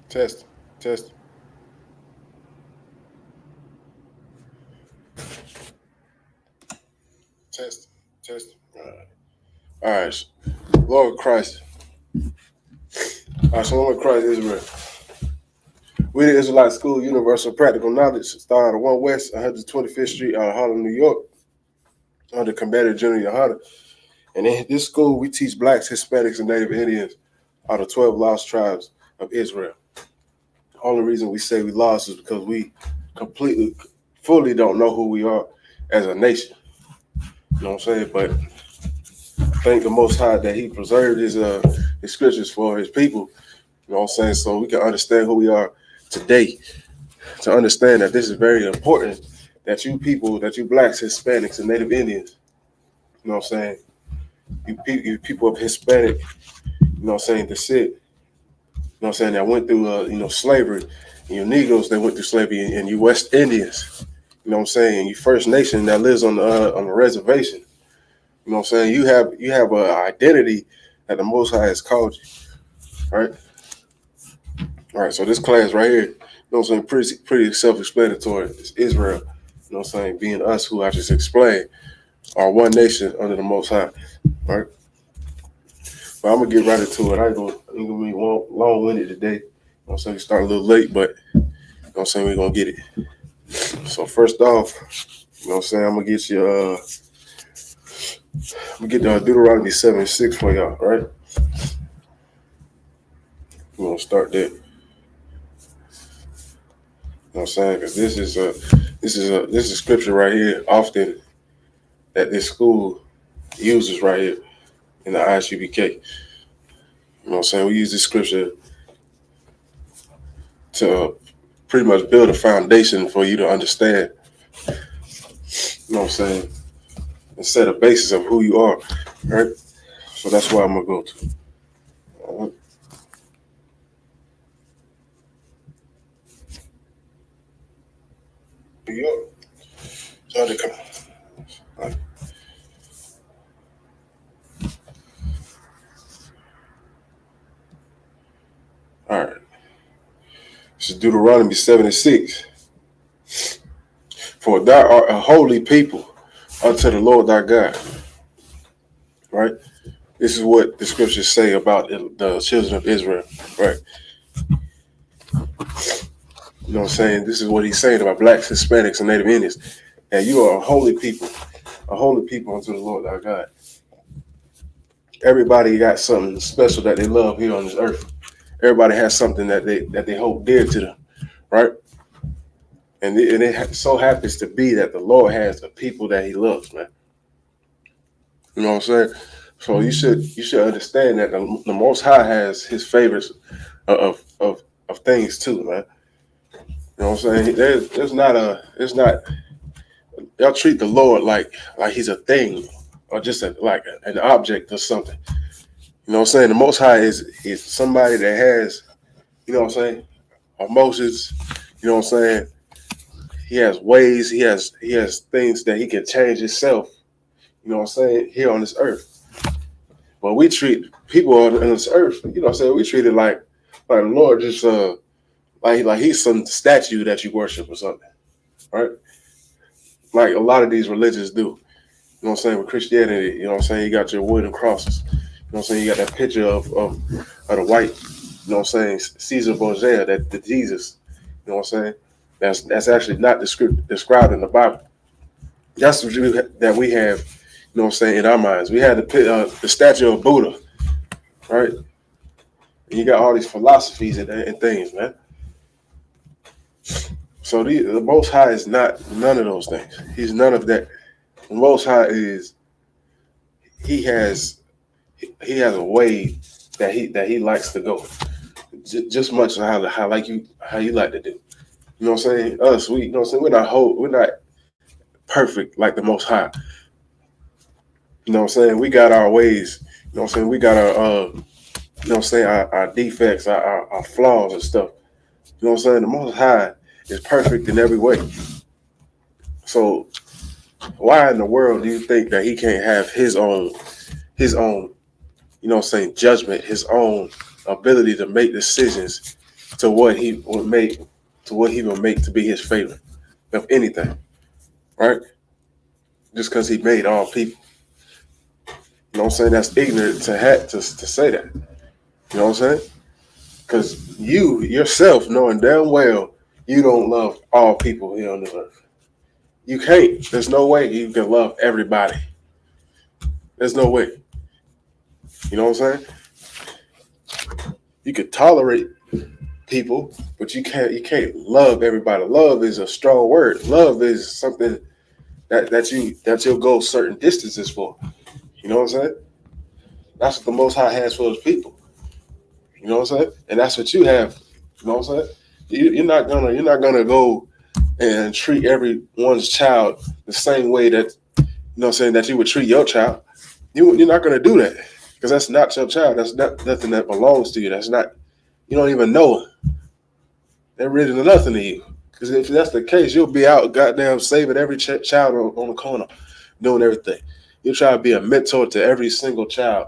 Test, test, test, test. All right. Lord Christ. All right, so Lord Christ Israel. We the Israelite School Universal Practical Knowledge, started at 1 West, 125th Street out of Harlem, New York, under Commander General Yahada. And in this school, we teach blacks, Hispanics, and Native Indians out of 12 lost tribes of Israel. The only reason we say we lost is because we completely, fully don't know who we are as a nation. You know what I'm saying? But thank the Most High that He preserved His scriptures for His people. You know what I'm saying? So we can understand who we are today. To understand that this is very important. That you people, that you blacks, Hispanics, and Native Indians. You know what I'm saying? You people of Hispanic. You know what I'm saying? Descent. You know what I'm saying? That went through slavery. And you Negroes that went through slavery, and you West Indians. You know what I'm saying? You First Nation that lives on the reservation. You know what I'm saying? You have an identity that the Most High has called you, right? All right. So this class right here, you know what I'm saying? Pretty self-explanatory. It's Israel. You know what I'm saying? Being us, who I just explained, are one nation under the Most High, right? But I'm gonna get right into it. I ain't gonna be long-winded today. You know what I'm saying? We start a little late, but you know what I'm saying? We're gonna get it. So first off, you know what I'm saying? I'm gonna get you Deuteronomy 7:6 for y'all, right? We're gonna start there. You know what I'm saying? Because this is scripture right here, often that this school uses right here in the ISUBK. You know what I'm saying? We use this scripture to pretty much build a foundation for you to understand. You know what I'm saying? And set a basis of who you are, right? So that's where I'm gonna go to. New York. So they come. All right. This is Deuteronomy 7:6. For thou art a holy people unto the Lord thy God. Right? This is what the scriptures say about the children of Israel. Right? You know what I'm saying? This is what he's saying about blacks, Hispanics, and Native Indians. And you are a holy people unto the Lord thy God. Everybody got something special that they love here on this earth. Everybody has something that they hold dear to them, right? And it so happens to be that the Lord has the people that He loves, man. You know what I'm saying? So you should understand that the Most High has His favorites of things too, man. You know what I'm saying? There's not it's not. Y'all treat the Lord like He's a thing or just like an object or something. You know what I'm saying? The Most High is somebody that has, you know what I'm saying, emotions. You know what I'm saying? He has ways. He has things that He can change Himself. You know what I'm saying? Here on this earth. But we treat people on this earth, you know what I'm saying? We treat it like the Lord just like He's some statue that you worship or something, right? Like a lot of these religions do. You know what I'm saying? With Christianity, you know what I'm saying? You got your wooden crosses. You know what I'm saying? You got that picture of the white, you know what I'm saying, Caesar Borgia, that the Jesus. You know what I'm saying? That's actually not described in the Bible. That's what that we have, you know what I'm saying, in our minds. We had the statue of Buddha, right? And you got all these philosophies and things, man. So the Most High is not none of those things. He's none of that. The Most High is he has a way that he likes to go, just much how you like to do. You know what I'm saying? Us, we, you know what I'm saying, we're not perfect like the Most High. You know what I'm saying? We got our ways. You know what I'm saying? We got our you know what I'm saying, our defects, our flaws and stuff. You know what I'm saying? The Most High is perfect in every way. So why in the world do you think that He can't have his own, you know what I'm saying, judgment, His own ability to make decisions to what he would make to be his favorite of anything, right? Just because he made all people. You know what I'm saying? That's ignorant to say that. You know what I'm saying? Because you yourself knowing damn well you don't love all people here on this earth. You can't. There's no way you can love everybody. There's no way. You know what I'm saying? You can tolerate people, but you can't love everybody. Love is a strong word. Love is something that you'll go certain distances for. You know what I'm saying? That's what the Most High has for His people. You know what I'm saying? And that's what you have. You know what I'm saying? You're not gonna go and treat everyone's child the same way that what I'm saying, that you would treat your child. You're not gonna do that because that's not your child. That's not nothing that belongs to you. That's not. You don't even know it. They're really nothing to you. Because if that's the case, you'll be out goddamn saving every child on the corner, doing everything. You'll try to be a mentor to every single child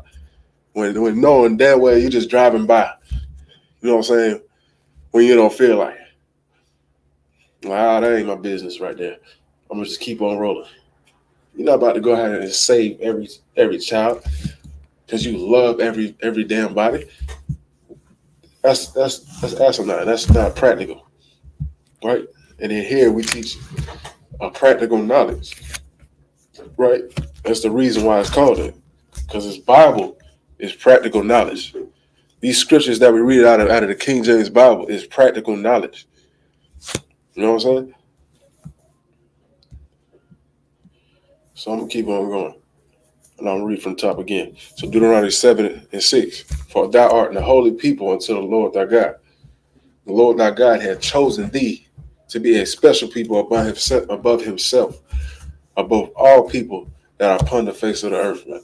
when knowing damn well you're just driving by. You know what I'm saying? When you don't feel like it. Wow, that ain't my business right there. I'm gonna just keep on rolling. You're not about to go ahead and save every child because you love every damn body. That's asinine. That's not practical, right? And then here we teach a practical knowledge, right? That's the reason why it's called it, because this Bible is practical knowledge. These scriptures that we read out of the King James Bible is practical knowledge. You know what I'm saying? So I'm gonna keep on going. And I'm going to read from the top again. So Deuteronomy 7:6. For thou art the holy people unto the Lord thy God. The Lord thy God hath chosen thee to be a special people above himself, above all people that are upon the face of the earth, man.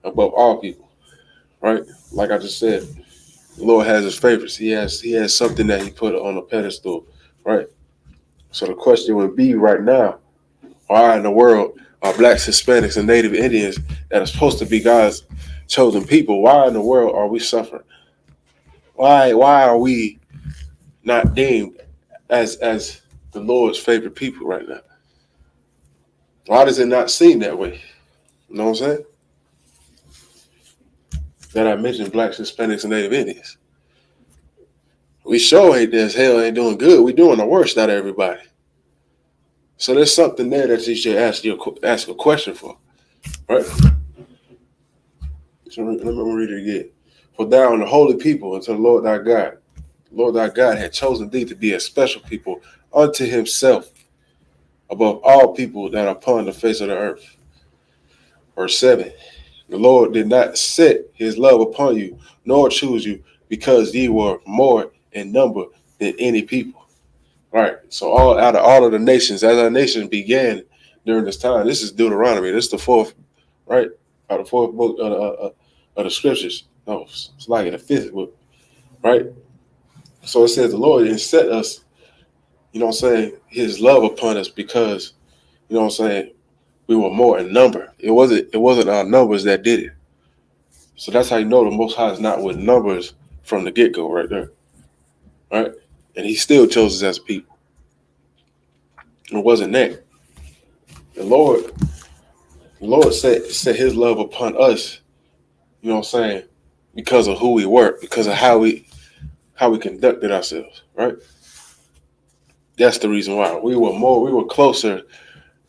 Above all people. Right? Like I just said, the Lord has his favorites. He has something that he put on a pedestal. Right? So the question would be right now, why in the world are blacks, Hispanics, and Native Indians that are supposed to be God's chosen people? Why in the world are we suffering? Why are we not deemed as the Lord's favorite people right now? Why does it not seem that way? You know what I'm saying? That I mentioned blacks, Hispanics, and Native Indians. We sure ain't as hell ain't doing good. We doing the worst out of everybody. So there's something there that you should ask a question for, right? So let me read it again. For thou and the holy people unto the Lord thy God. The Lord thy God had chosen thee to be a special people unto himself above all people that are upon the face of the earth. Verse 7. The Lord did not set his love upon you, nor choose you, because ye were more in number than any people. Right. So out of all of the nations, as our nation began during this time, this is Deuteronomy. This is the fourth, right? Out of the fourth book of the scriptures. No, it's like in the fifth book, right? So it says the Lord didn't set us, you know what I'm saying, his love upon us because, you know what I'm saying, we were more in number. It wasn't our numbers that did it. So that's how you know the Most High is not with numbers from the get-go right there. Right? And he still chose us as people. It wasn't that. The Lord set his love upon us, you know what I'm saying, because of who we were, because of how we conducted ourselves, right? That's the reason why. We were closer,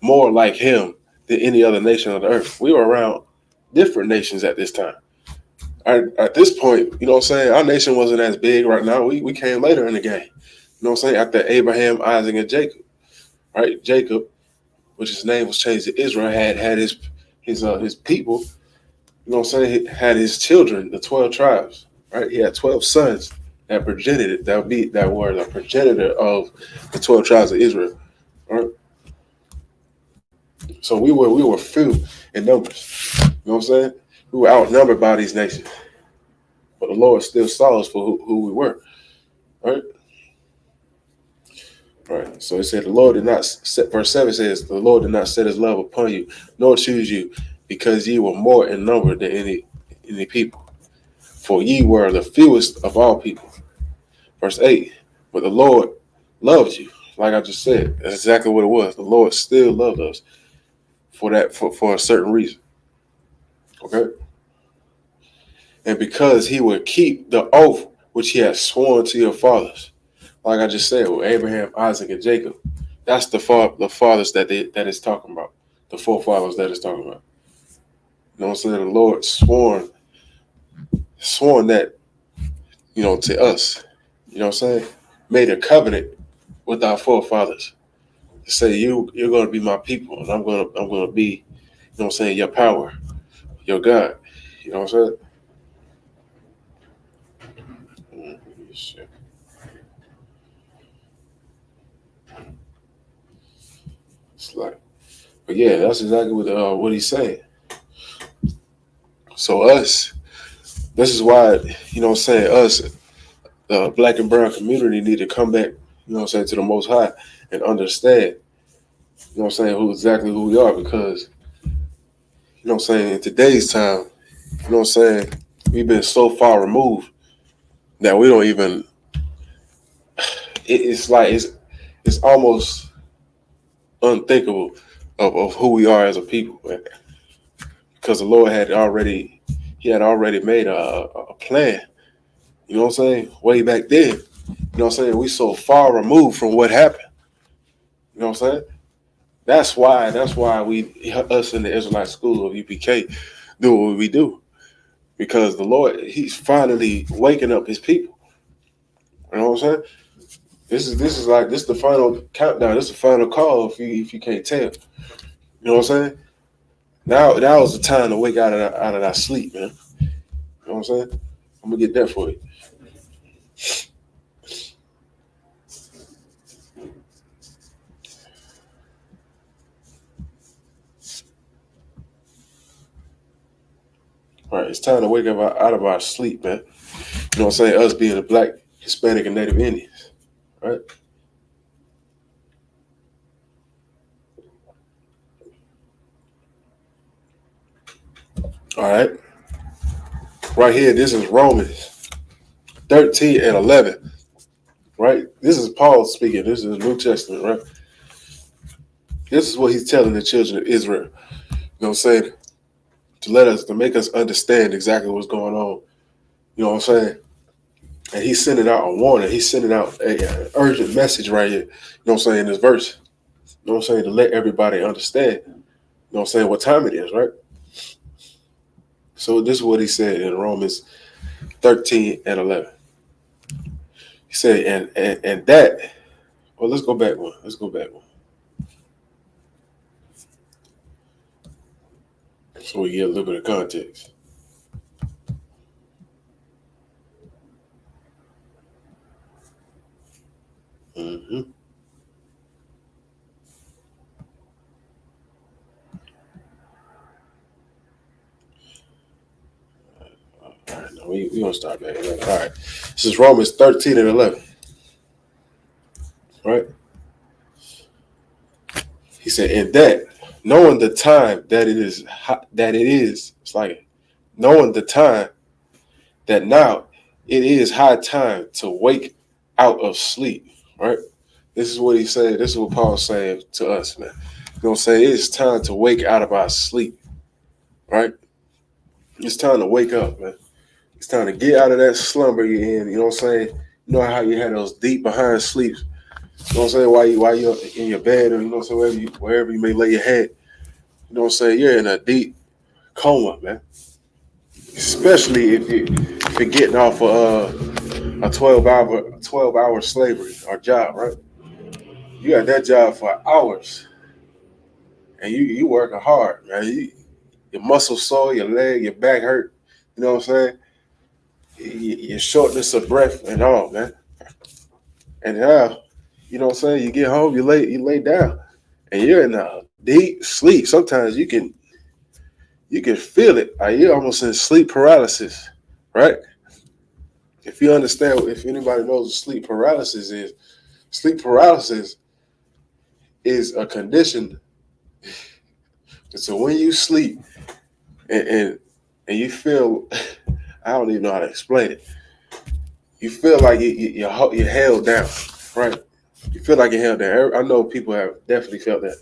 more like him than any other nation on the earth. We were around different nations at this time. At this point, you know what I'm saying, our nation wasn't as big right now. We came later in the game. You know what I'm saying? After Abraham, Isaac, and Jacob. Right? Jacob, which his name was changed to Israel, had his people, you know what I'm saying, he had his children, the 12 tribes. Right? He had 12 sons that were the progenitor of the 12 tribes of Israel. Right? So we were few in numbers. You know what I'm saying? We were outnumbered by these nations. But the Lord still saw us for who we were. Right? Right. So it said the Lord did not set, verse 7 says, the Lord did not set his love upon you, nor choose you, because ye were more in number than any people. For ye were the fewest of all people. Verse 8, but the Lord loved you. Like I just said, that's exactly what it was. The Lord still loved us for a certain reason. Okay? And because he would keep the oath which he had sworn to your fathers. Like I just said, with Abraham, Isaac, and Jacob. That's the fathers that is talking about. The forefathers that is talking about. You know what I'm saying? The Lord sworn that, to us. You know what I'm saying? Made a covenant with our forefathers. To say you're gonna be my people and I'm gonna be, your power, your God. You know what I'm saying? It's like, but yeah, that's exactly what he's saying. So us, this is why, us, the black and brown community need to come back, to the Most High and understand, who we are, because, in today's time, we've been so far removed that we don't even, it's like, it's almost unthinkable of who we are as a people, man. Because the Lord had already made a plan, way back then. We so far removed from what happened. You know what I'm saying? That's why us in the Israelite school of UPK do what we do. Because the Lord, he's finally waking up his people. You know what I'm saying? This is the final countdown. This is the final call if you can't tell. You know what I'm saying? Now is the time to wake out of that sleep, man. You know what I'm saying? I'm gonna get that for you. All right, it's time to wake up out of our sleep, man. You know what I'm saying? Us being the Black, Hispanic, and Native Indians, right? All right. Right here, this is Romans 13 and 11, right? This is Paul speaking. This is the New Testament, right? This is what he's telling the children of Israel. You know what I'm saying? To make us understand exactly what's going on. You know what I'm saying? And he's sending out a warning. He's sending out an urgent message right here. You know what I'm saying? In this verse. You know what I'm saying? To let everybody understand. You know what I'm saying? What time it is, right? So this is what he said in Romans 13 and 11. He said, and that, well, let's go back one. So we get a little bit of context. Mm-hmm. All right, no, we gonna start back. All right. This is Romans 13 and 11. Right? He said, and that, knowing the time that it is, it's like knowing the time that now it is high time to wake out of sleep, right? This is what he said. This is what Paul's saying to us, man. You know what I'm saying? It's time to wake out of our sleep, right? It's time to wake up, man. It's time to get out of that slumber you're in. You know what I'm saying? You know how you had those deep behind sleeps. You know what I'm saying? While you're in your bed, or you know what I'm saying, wherever you may lay your head. You know what I'm saying? You're in a deep coma, man. Especially if you're getting off a 12-hour slavery or job, right? You got that job for hours, and you working hard, man. Your muscles sore, your leg, your back hurt. You know what I'm saying? Your shortness of breath and all, man. And now, you know what I'm saying? You get home, you lay down, and you're in a deep sleep. Sometimes you can feel it. Like you're almost in sleep paralysis, right? If anybody knows what sleep paralysis is a condition. So when you sleep and you feel, I don't even know how to explain it. you feel like you're held down, right? You feel like you're held down. I know people have definitely felt that.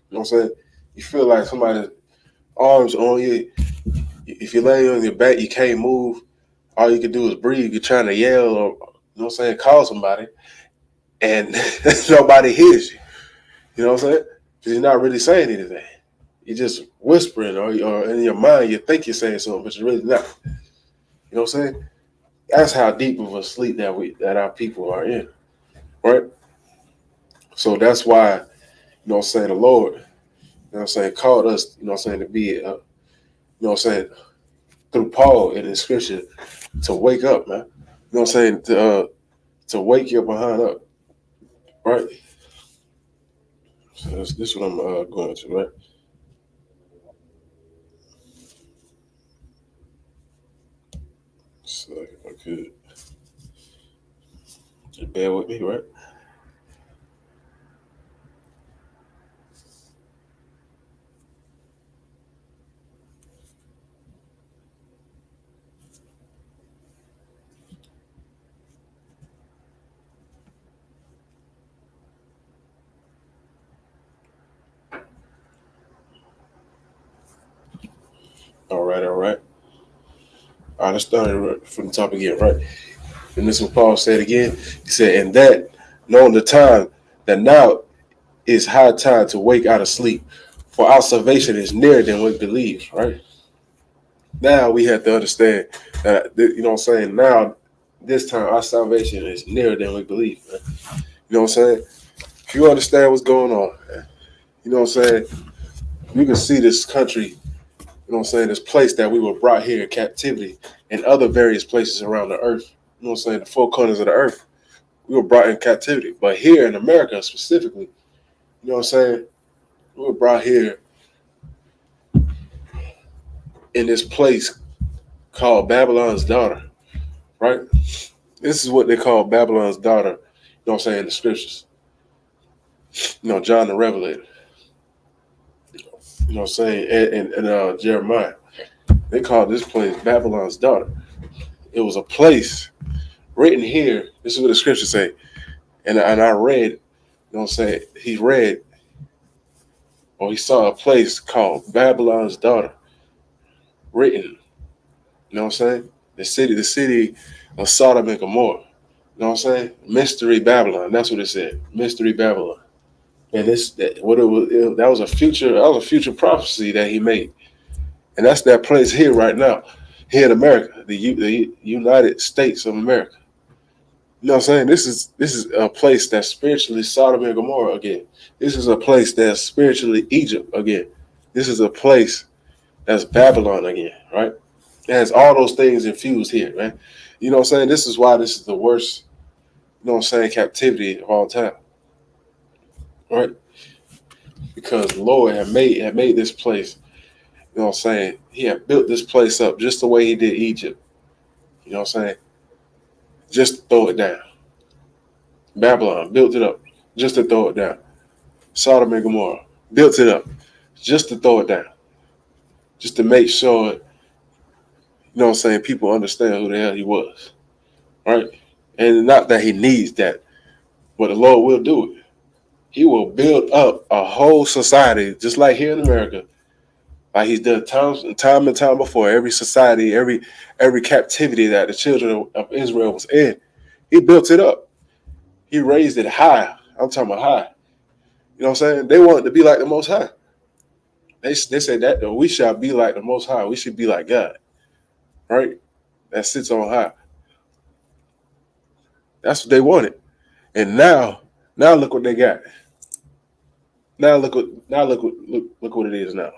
You know what I'm saying? You feel like somebody's arms on you. If you lay on your back, you can't move. All you can do is breathe. You're trying to yell or, you know what I'm saying, call somebody, and nobody hears you. You know what I'm saying? Because you're not really saying anything. You're just whispering, or in your mind, you think you're saying something, but you're really not. You know what I'm saying? That's how deep of a sleep that our people are in, right? So that's why, you know what I'm saying, the Lord, you know what I'm saying, called us, you know what I'm saying, to be, you know what I'm saying, through Paul in the scripture, to wake up, man. You know what I'm saying, to wake your behind up, right? So this is what I'm going to, right? So if I could just bear with me, right? All right, all right. All right, let's start it from the top again, right? And this is what Paul said again. He said, and that, knowing the time, that now is high time to wake out of sleep, for our salvation is nearer than we believe, right? Now we have to understand that, you know what I'm saying, now, this time, our salvation is nearer than we believe, man. You know what I'm saying? If you understand what's going on, man, you know what I'm saying, you can see this country, you know what I'm saying, this place that we were brought here in captivity and other various places around the earth, you know what I'm saying, the four corners of the earth. We were brought in captivity. But here in America specifically, you know what I'm saying, we were brought here in this place called Babylon's daughter, right? This is what they call Babylon's daughter, you know what I'm saying, in the scriptures. You know, John the Revelator, you know what I'm saying, and Jeremiah. They called this place Babylon's daughter. It was a place written here. This is what the scriptures say. And I read, you know what I'm saying, he read, or he saw a place called Babylon's daughter written. You know what I'm saying? The city of Sodom and Gomorrah. You know what I'm saying? Mystery Babylon. That's what it said. Mystery Babylon. And that was a future prophecy that he made. And that's that place here right now, here in America, the United States of America. You know what I'm saying? This is a place that's spiritually Sodom and Gomorrah again. This is a place that's spiritually Egypt again. This is a place that's Babylon again, right? It has all those things infused here, man. You know what I'm saying? This is why this is the worst, you know what I'm saying, captivity of all time, right? Because the Lord had made this place, you know what I'm saying? He had built this place up just the way he did Egypt. You know what I'm saying? Just to throw it down. Babylon built it up just to throw it down. Sodom and Gomorrah built it up just to throw it down. Just to make sure, you know what I'm saying, people understand who the hell he was. Right? And not that he needs that, but the Lord will do it. He will build up a whole society, just like here in America, like he's done time and time before. Every society, every captivity that the children of Israel was in, he built it up. He raised it high. I'm talking about high. You know what I'm saying? They wanted to be like the Most High. They said that we shall be like the Most High. We should be like God, right? That sits on high. That's what they wanted. And now look what they got. Look what it is now.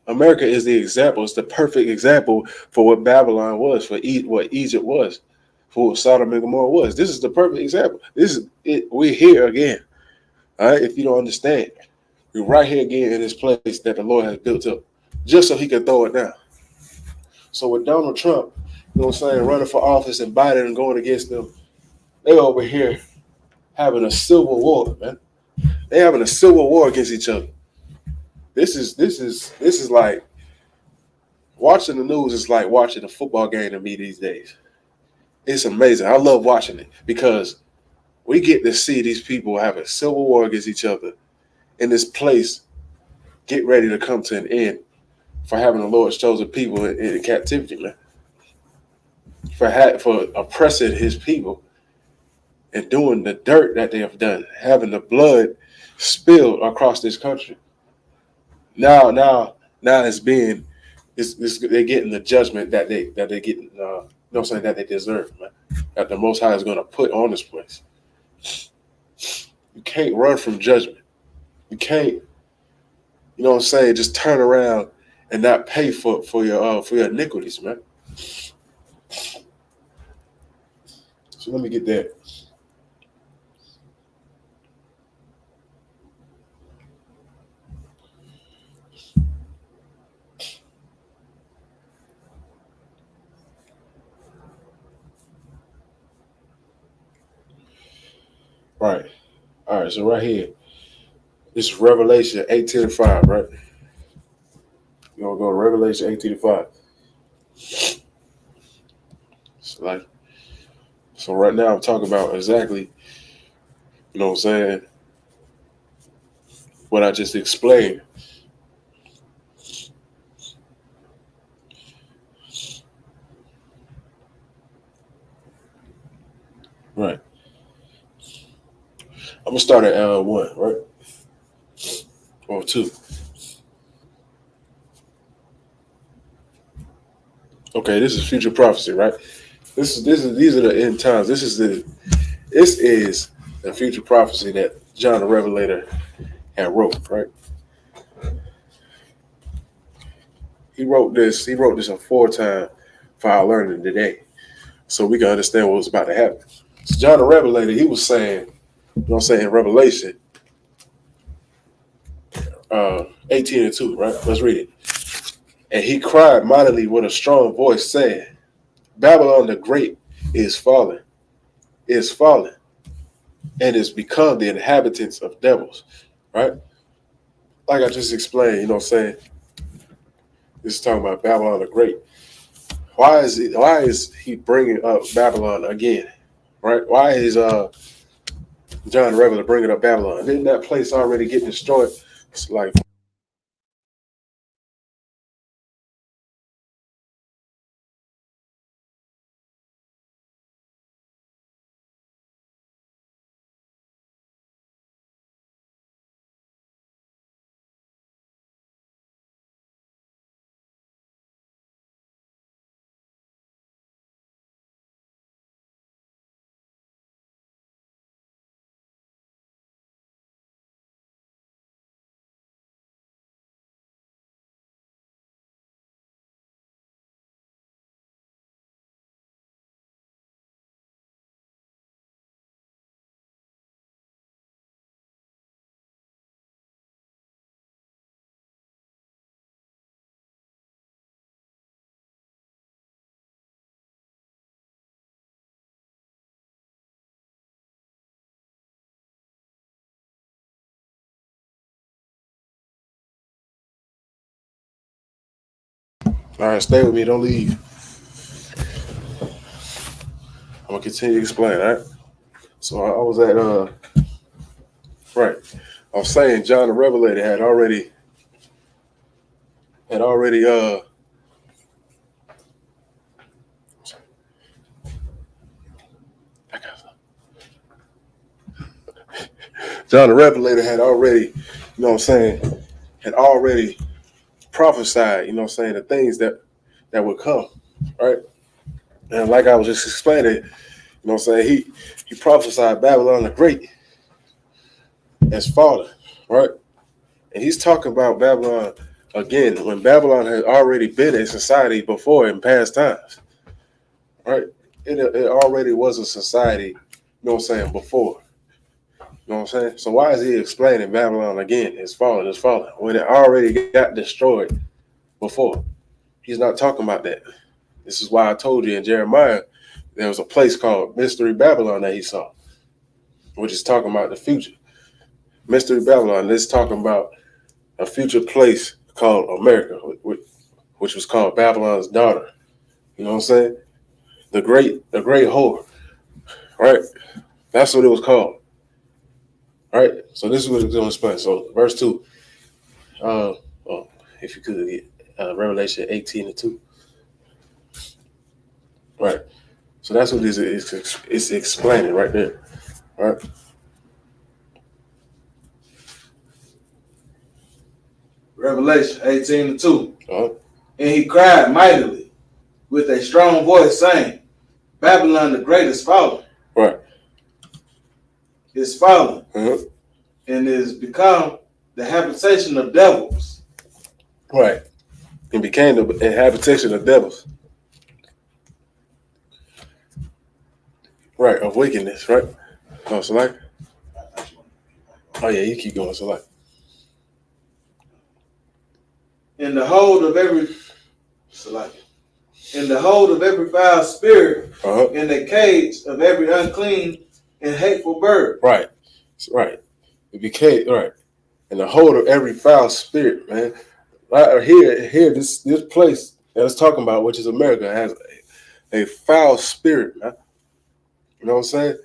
America is the example. It's the perfect example for what Babylon was, for what Egypt was, for what Sodom and Gomorrah was. This is the perfect example. This is it. We're here again. All right. If you don't understand, we're right here again in this place that the Lord has built up, just so He can throw it down. So with Donald Trump, you know what I'm saying, running for office and Biden and going against them, they over here having a civil war, man. They having a civil war against each other. This is like watching the news is like watching a football game to me these days. It's amazing. I love watching it because we get to see these people having civil war against each other in this place get ready to come to an end for having the Lord's chosen people in captivity, man. For oppressing his people and doing the dirt that they have done, having the blood spilled across this country. Now they're getting the judgment that they get. You know what I'm saying, that they deserve, man. That the Most High is going to put on this place. You can't run from judgment. You can't, you know what I'm saying, just turn around and not pay for your iniquities, man. So let me get that. Right. All right. So right here, this is Revelation 18:5, right? You gonna go to Revelation 18:5. It's like, so right now I'm talking about exactly, you know what I'm saying, what I just explained. Right. I'm gonna start at 1, right? Or 2. Okay, this is future prophecy, right? This is these are the end times. This is the future prophecy that John the Revelator had wrote, right? He wrote this in foretime for our learning today, so we can understand what was about to happen. So John the Revelator, he was saying, you know what I'm saying, in Revelation 18:2, right? Let's read it. And he cried mightily with a strong voice, saying, Babylon the Great is fallen, and is become the inhabitants of devils, right? Like I just explained, you know what I'm saying? This is talking about Babylon the Great. Why is he bringing up Babylon again? Right? Why is John the Revelator bringing up Babylon? Didn't that place already get destroyed? It's like, all right, stay with me, don't leave. I'm gonna continue to explain, all right? So I was at right. I was saying John the Revelator had already John the Revelator had already, you know what I'm saying, had already prophesied, you know what I'm saying, the things that would come, right? And like I was just explaining, you know what I'm saying, he prophesied Babylon the Great as fallen, right? And he's talking about Babylon again when Babylon had already been a society before in past times, right? It already was a society, you know what I'm saying, before. You know what I'm saying? So why is he explaining Babylon again? It's fallen when it already got destroyed before. He's not talking about that. This is why I told you in Jeremiah there was a place called Mystery Babylon that he saw, which is talking about the future. Mystery Babylon, this is talking about a future place called America, which was called Babylon's daughter. You know what I'm saying? the great whore, right? That's what it was called, right? So this is what it's going to explain. So verse 2, uh, oh, if you could get Revelation 18:2, right? So that's what it's explaining right there, right? Revelation 18:2. Uh-huh. And he cried mightily with a strong voice, saying, Babylon the Great is fallen. Right. Is fallen. Uh-huh. And is become the habitation of devils. Right. It became the habitation of devils. Right, of wickedness, right? Oh, so like, oh yeah, you keep going, so like. In the hold of every foul spirit, Uh-huh. in the cage of every unclean and hateful bird. Right. Right. It became right. In the hold of every foul spirit, man. Right here, this place that it's talking about, which is America, has a foul spirit, man. You know what I'm saying?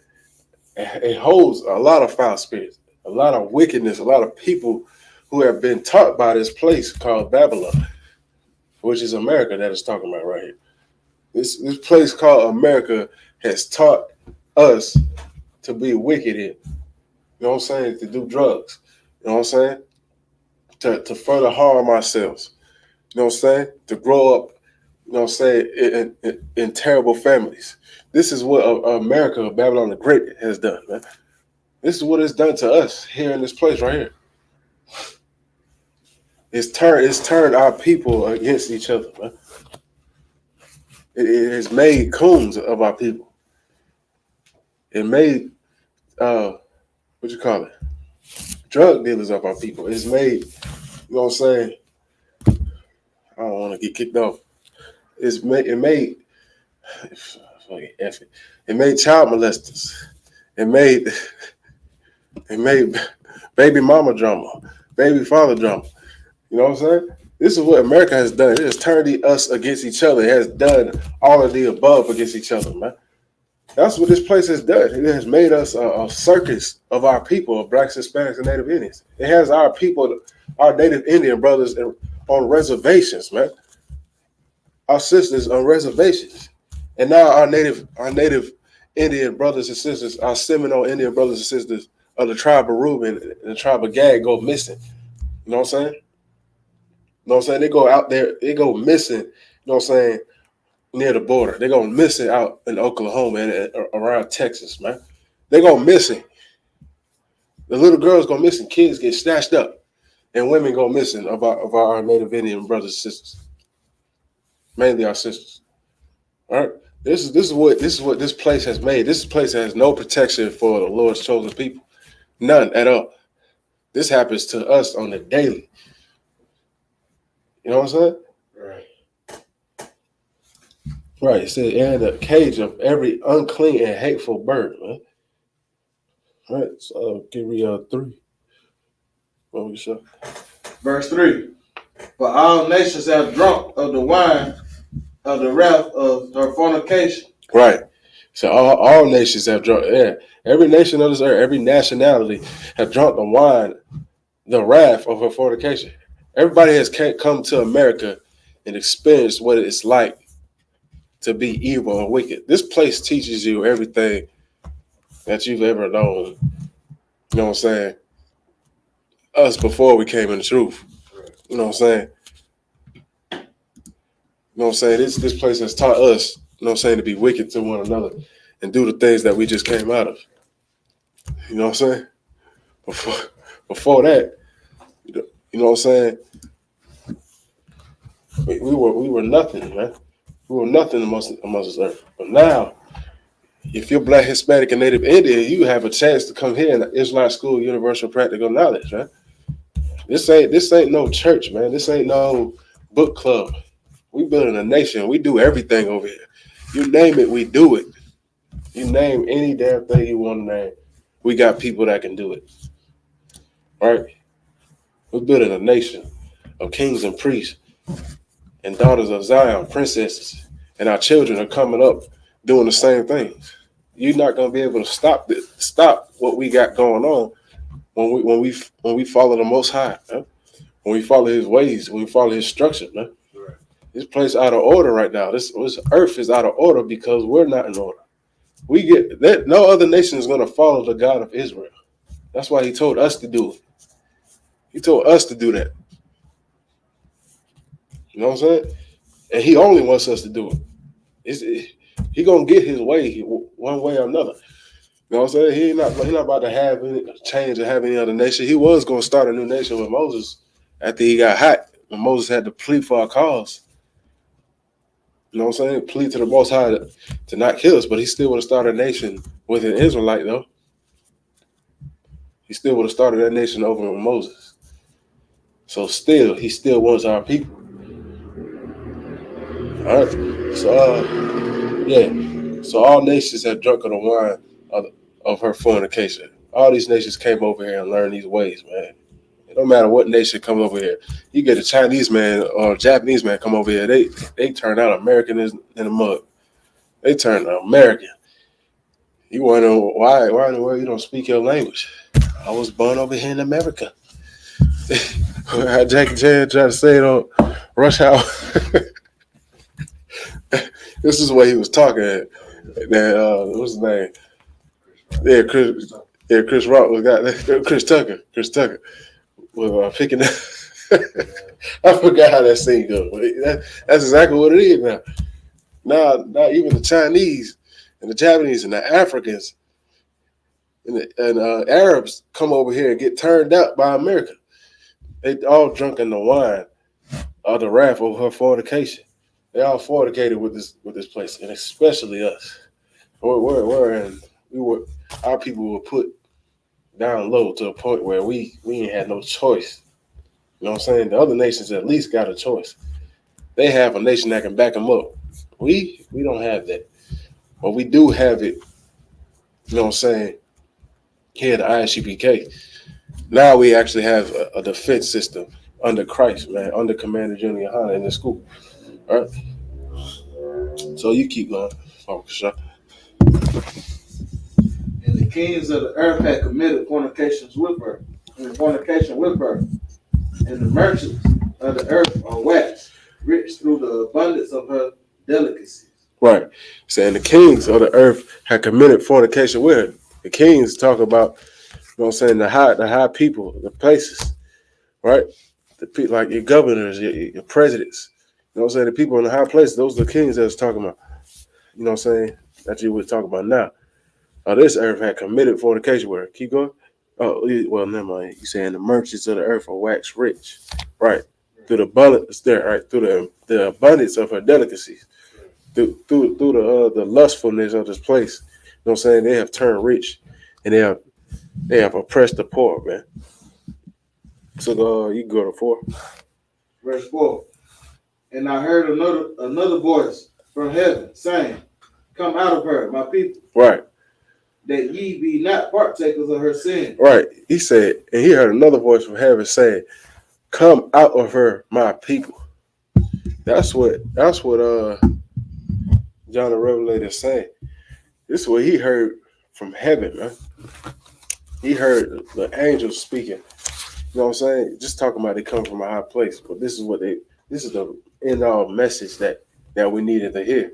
It holds a lot of foul spirits, a lot of wickedness, a lot of people who have been taught by this place called Babylon, which is America that it's talking about right here. This place called America has taught us to be wicked here. You know what I'm saying? To do drugs. You know what I'm saying? To further harm ourselves. You know what I'm saying? To grow up, you know what I'm saying, in terrible families. This is what America, Babylon the Great, has done, man. This is what it's done to us here in this place right here. It's turned our people against each other, man. It has made coons of our people. It made what you call it? Drug dealers of our people. It's made, you know what I'm saying? I don't want to get kicked off. It made child molesters. It made baby mama drama, baby father drama. You know what I'm saying? This is what America has done. It has turned us against each other. It has done all of the above against each other, man. That's what this place has done. It has made us a circus of our people, of Blacks, Hispanics, and Native Indians. It has our people, our Native Indian brothers on reservations, man. Our sisters on reservations. And now our native Indian brothers and sisters, our Seminole Indian brothers and sisters of the tribe of Reuben and the tribe of Gad go missing. You know what I'm saying? You know what I'm saying? They go out there, they go missing, you know what I'm saying, near the border. They go missing out in Oklahoma and around Texas, man. They go missing. The little girls go missing, kids get snatched up, and women go missing of our Native Indian brothers and sisters. Mainly our sisters. All right. This is what this place has made. This place has no protection for the Lord's chosen people. None at all. This happens to us on the daily. You know what I'm saying? Right. Right. It said, and the cage of every unclean and hateful bird, man. All right. So give me 3. What we show? Verse 3. For all nations have drunk of the wine of the wrath of her fornication. Right. So all nations have drunk. Yeah. Every nation of this earth, every nationality have drunk the wine, the wrath of her fornication. Everybody has come to America and experienced what it's like to be evil and wicked. This place teaches you everything that you've ever known. You know what I'm saying? Us before we came in the truth. You know what I'm saying? You know what I'm saying? This place has taught us, you know what I'm saying, to be wicked to one another and do the things that we just came out of. You know what I'm saying? Before that, you know what I'm saying? We were nothing, man. We were nothing amongst this earth. But now, if you're Black, Hispanic, and Native Indian, you have a chance to come here in the Israelite School Universal Practical Knowledge, man. This ain't no church, man. This ain't no book club. We building a nation. We do everything over here. You name it, we do it. You name any damn thing you want to name, we got people that can do it. All right? We're building a nation of kings and priests and daughters of Zion, princesses. And our children are coming up doing the same things. You're not gonna be able to stop what we got going on when we follow the Most High, man. When we follow His ways, when we follow His structure, man. Right. This place out of order right now. This earth is out of order because we're not in order. We get that no other nation is gonna follow the God of Israel. That's why He told us to do it. He told us to do that. You know what I'm saying? And He only wants us to do it. He gonna get His way one way or another. You know what I'm saying? He not about to have any change or have any other nation. He was gonna start a new nation with Moses after he got hot. When Moses had to plead for our cause. You know what I'm saying? Plead to the Most High to not kill us, but he still would have started a nation with an Israelite, though. He still would have started that nation over with Moses. So he still wants our people. All right. So, yeah. So all nations have drunk of the wine of her fornication. All these nations came over here and learned these ways, man. It don't matter what nation come over here. You get a Chinese man or a Japanese man come over here, they turn out American in the mud. They turn American. You wonder why in the world you don't speak your language? I was born over here in America. How Jackie Chan tried to say it on Rush Hour. This is what he was talking at. That what's his name? Chris Rock was got Chris Tucker. Chris Tucker was picking up. I forgot how that scene goes. That's exactly what it is now. Now even the Chinese and the Japanese and the Africans and Arabs come over here and get turned out by America. They all drunk in the wine of the wrath of her fornication. They all fornicated with this place, and especially us. Our people were put down low to a point where we ain't had no choice. You know what I'm saying? The other nations at least got a choice. They have a nation that can back them up. We don't have that. But we do have it, you know what I'm saying, here at the ISUPK. Now we actually have a defense system under Christ, man, under Commander Junior Hana in the school. All right? So you keep going. And the kings of the earth had committed fornication with her. And the merchants of the earth are waxed rich through the abundance of her delicacies. Right. Saying the kings of the earth had committed fornication with her. The kings talk about, you know what I'm saying, the high people, the places, right? The people like your governors, your presidents. You know what I'm saying? The people in the high places, those are the kings that was talking about. You know what I'm saying? That you would talk about now. This earth had committed fornication with her. Keep going. Oh, well, never mind. You saying the merchants of the earth are waxed rich, right? Through the abundance there, right? Through the abundance of her delicacies, through the lustfulness of this place. You know what I'm saying? They have turned rich, and they have oppressed the poor, man. So you can go to 4. Verse 4. And I heard another voice from heaven saying, "Come out of her, my people." Right. That ye be not partakers of her sin. Right. He said, and he heard another voice from heaven saying, "Come out of her, my people." That's what John the Revelator is saying. This is what he heard from heaven, man. He heard the angels speaking. You know what I'm saying? Just talking about they come from a high place, but this is the end all message that we needed to hear.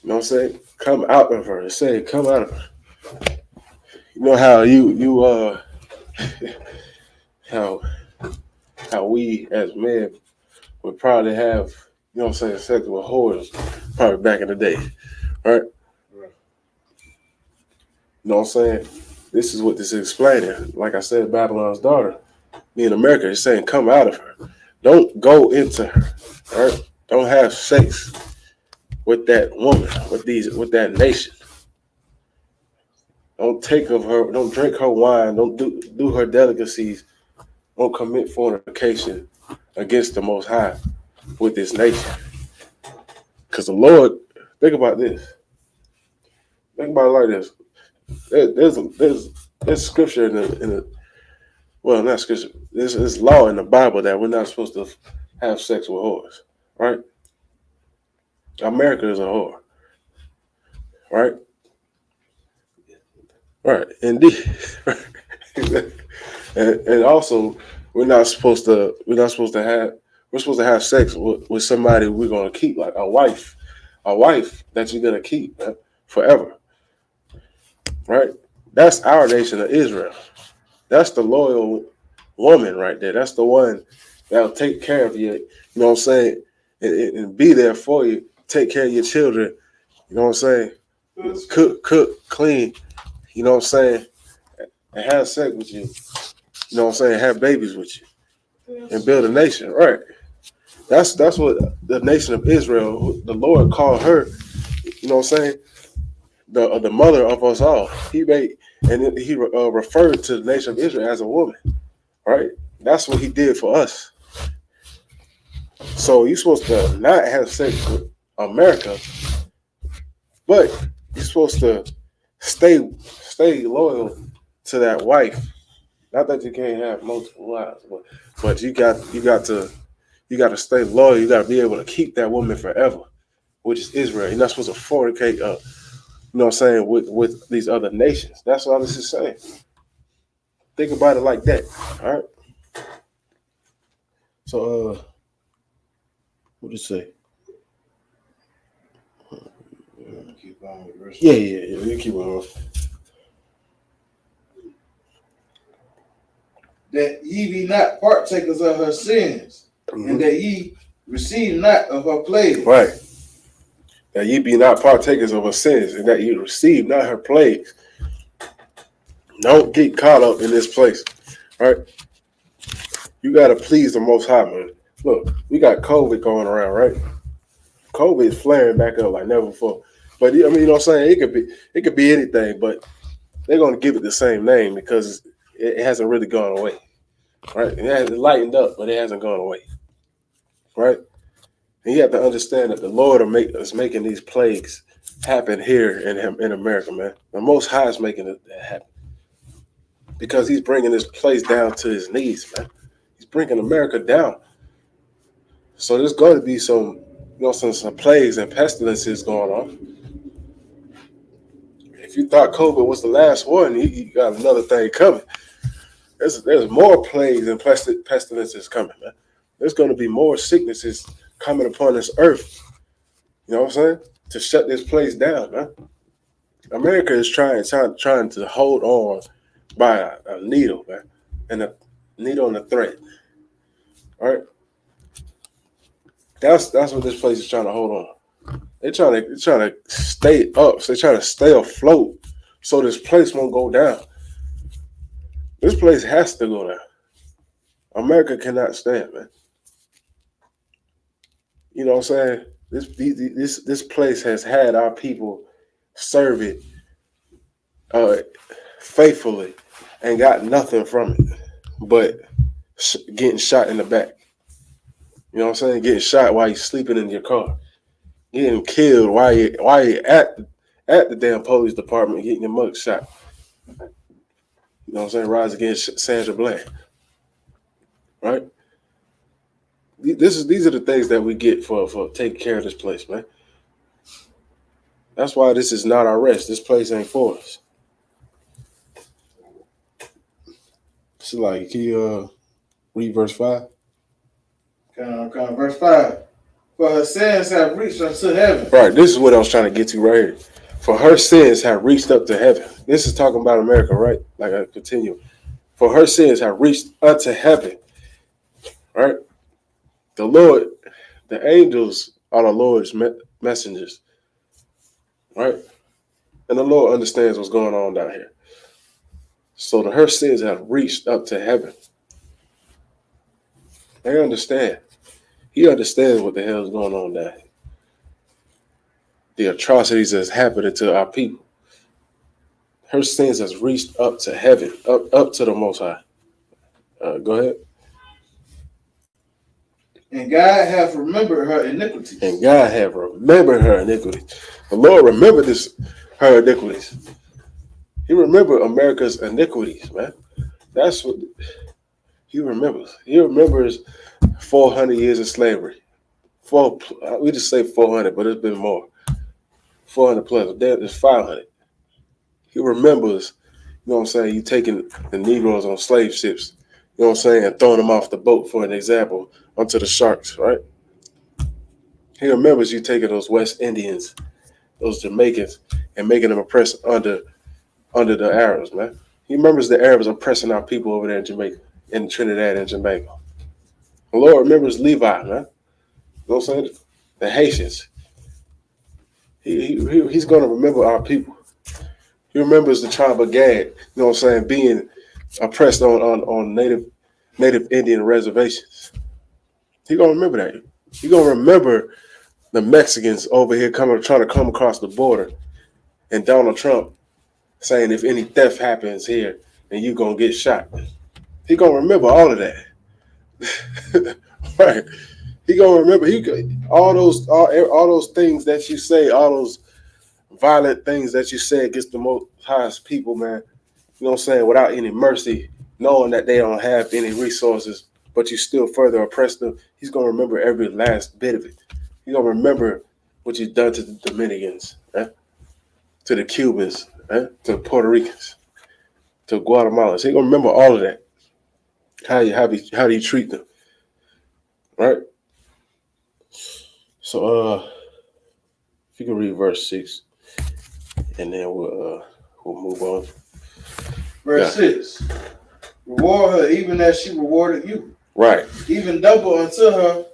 You know what I'm saying? Come out of her. It said, come out of her. You know how how we as men would probably have, you know what I'm saying, sex with whores probably back in the day. Right? You know what I'm saying? This is what this is explaining. Like I said, Babylon's daughter, me in America, is saying, come out of her. Don't go into her. Right? Don't have sex with that woman, with that nation. Don't take of her, don't drink her wine, don't do her delicacies, don't commit fornication against the Most High with this nation. Because the Lord, think about this. Think about it like this. There's scripture in the well, not scripture. There's law in the Bible that we're not supposed to have sex with whores, right? America is a whore. right? Right, indeed. and also, we're supposed to have sex with somebody we're gonna keep, like a wife that you're gonna keep, man, forever, right? That's our nation of Israel. That's the loyal woman right there. That's the one that'll take care of you. You know what I'm saying? And be there for you. Take care of your children. You know what I'm saying? Cook, clean. You know what I'm saying? And have sex with you. You know what I'm saying? Have babies with you and build a nation. Right. That's what the nation of Israel. The Lord called her. You know what I'm saying? The mother of us all. He referred to the nation of Israel as a woman. Right. That's what he did for us. So you're supposed to not have sex with America, but you're supposed to stay loyal to that wife. Not that you can't have multiple wives, but you got to stay loyal. You got to be able to keep that woman forever, which is Israel. You're not supposed to fornicate, you know what I'm saying, with these other nations. That's all this is saying. Think about it like that. All right. So, what did it say? Keep on with verse. Yeah. You keep on. That ye be not partakers of her sins, and that ye receive not of her plagues. Right. That ye be not partakers of her sins, and that ye receive not her plagues. Don't get caught up in this place. Right? You got to please the Most High, man. Look, we got COVID going around, right? COVID is flaring back up like never before. But I mean, you know what I'm saying? It could be anything, but they're going to give it the same name because it hasn't really gone away. Right? It has lightened up, but it hasn't gone away. Right? And you have to understand that the Lord is making these plagues happen here in America, man. The Most High is making it happen because He's bringing this place down to His knees, man. He's bringing America down. So there's going to be some plagues and pestilences going on. If you thought COVID was the last one, you got another thing coming. There's more plagues and pestilences coming, man. There's going to be more sicknesses coming upon this earth. You know what I'm saying? To shut this place down, man. America is trying to hold on by a needle, man, and a needle and a thread. All right. That's what this place is trying to hold on. They're trying to stay up. So they're trying to stay afloat so this place won't go down. This place has to go down. America cannot stand, man. You know what I'm saying? This place has had our people serve it faithfully and got nothing from it but getting shot in the back. You know what I'm saying? Getting shot while you're sleeping in your car. Getting killed while you're at the damn police department getting your mug shot. You know what I'm saying? Rise against Sandra Bland. Right? These are the things that we get for taking care of this place, man. That's why this is not our rest. This place ain't for us. So like, can you read verse 5? Verse 5. For her sins have reached unto heaven. Right, this is what I was trying to get to right here. For her sins have reached up to heaven. This is talking about America, right? Like I continue. For her sins have reached unto heaven. Right? The Lord, the angels are the Lord's messengers. Right? And the Lord understands what's going on down here. So her sins have reached up to heaven. They understand. He understands what the hell is going on down here. The atrocities that's happening to our people. Her sins has reached up to heaven, up to the Most High. Go ahead. And God hath remembered her iniquities. And God hath remembered her iniquities. The Lord remembered her iniquities. He remembered America's iniquities, man. That's what He remembers. He remembers 400 years of slavery. We just say 400, but it's been more. 400 plus. There's 500. He remembers, you know what I'm saying, you taking the Negroes on slave ships, you know what I'm saying, and throwing them off the boat, for an example, onto the sharks, right? He remembers you taking those West Indians, those Jamaicans, and making them oppressed under the Arabs, man. He remembers the Arabs oppressing our people over there in Jamaica, in Trinidad and Jamaica. The Lord remembers Levi, man. You know what I'm saying? The Haitians. He's going to remember our people. He remembers the tribe of Gad, you know what I'm saying, being oppressed on native Indian reservations. He gonna remember that. He gonna remember the Mexicans over here trying to come across the border, and Donald Trump saying if any theft happens here, then you gonna get shot. He gonna remember all of that, right? He gonna remember all those things that you say, all those violent things that you say against the most highest people, man. You know what I'm saying? Without any mercy, knowing that they don't have any resources, but you still further oppress them. He's gonna remember every last bit of it. He's gonna remember what you've done to the Dominicans, right? To the Cubans, right? To the Puerto Ricans, to Guatemalans. He's gonna remember all of that. How do you treat them, right? So, if you can read verse 6, and then we'll move on. Verse 6. Reward her even as she rewarded you. Right. Even double unto her.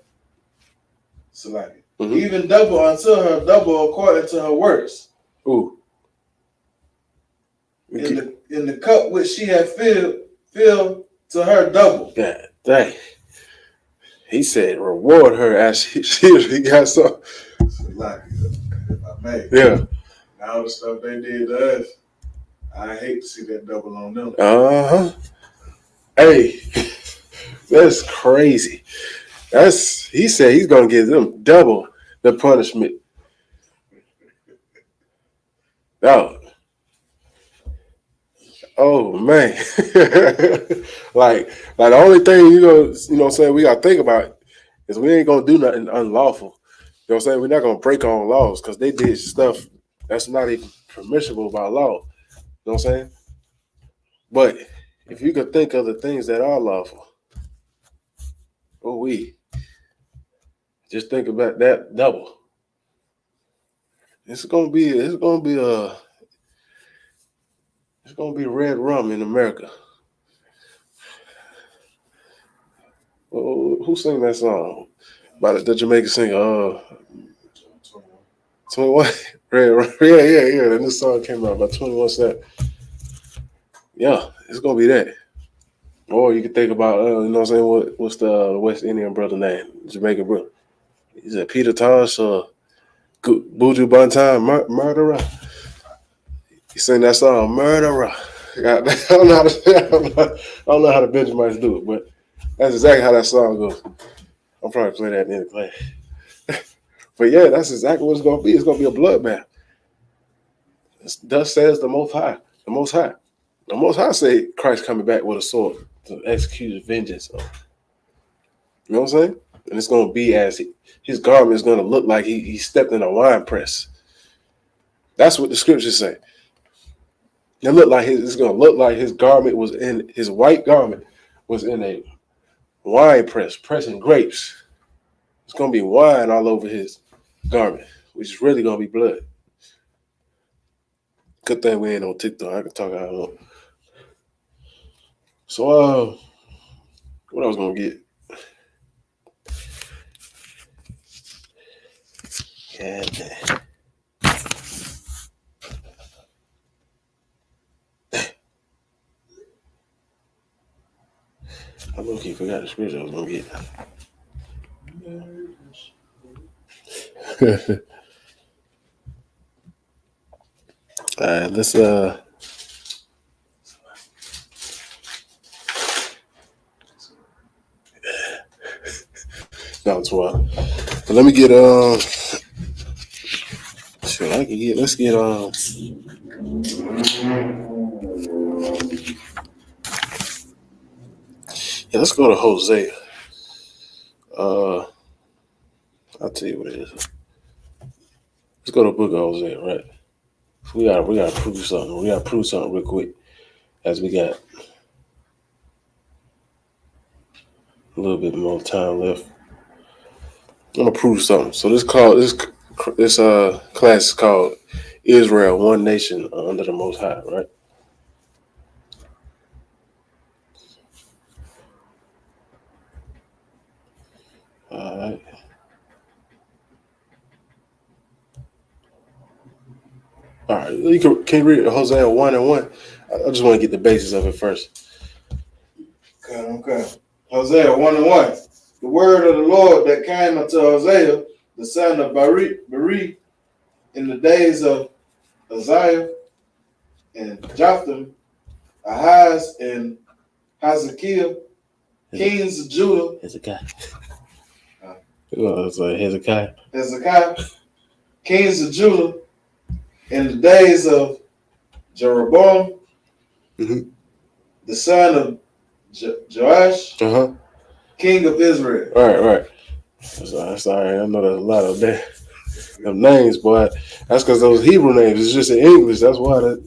Salaki. Mm-hmm. Even double unto her, double according to her works. Ooh. In the cup which she had filled to her double. God dang. He said, reward her as she got some. Salaki, if I may. Yeah. Now the stuff they did to us, I hate to see that double on them. Uh-huh. Hey, that's crazy. He said he's gonna give them double the punishment. Oh man. like the only thing you know what I'm saying, we gotta think about is we ain't gonna do nothing unlawful. You know what I'm saying? We're not gonna break our own laws because they did stuff that's not even permissible by law. You know what I'm saying? But if you could think of the things that are lawful, we just think about that double. It's gonna be red rum in America. Who sang that song? By the Jamaican singer, 21. Red Rum. Yeah. The new song came out by 21 Cent. Yeah, it's gonna be that. Or you can think about, you know what I'm saying? What's the West Indian brother name? Jamaican brother. Is it Peter Tosh or Buju Banton, Murderer? He sang that song, Murderer. I don't know how the Benjamites do it, but that's exactly how that song goes. I'll probably play that in the class. But yeah, that's exactly what it's going to be. It's going to be a bloodbath. Thus says the Most High. The Most High. The Most High say Christ coming back with a sword to execute his vengeance. You know what I'm saying? And it's going to be as his garment is going to look like he stepped in a wine press. That's what the scriptures say. It's going to look like his garment was in, his white garment was in a wine press, pressing grapes. It's going to be wine all over his garment, which is really going to be blood. Good thing we ain't on TikTok. I can talk how I want. So, what I was going to get? Yeah. I low-key forgot the scripture I was going to get. All right, let's no, it's wild. But let me get let's get let's go to Hosea. I'll tell you what it is. Let's go to the book of Hosea, right? We gotta prove something. We gotta prove something real quick, as we got a little bit more time left. I'm gonna prove something. So this class is called Israel, One Nation Under the Most High, right? All right. All right. Can you read Hosea 1:1? I just want to get the basis of it first. Okay. Hosea 1:1. The word of the Lord that came unto Hosea, the son of Beri, in the days of Uzziah and Jotham, Ahaz and Hezekiah, kings of Judah. Hezekiah. It's like Hezekiah, kings of Judah, in the days of Jeroboam, the son of Joash, king of Israel. Right. Sorry, I know there's a lot of them names, but that's because those Hebrew names. It's just in English. That's why that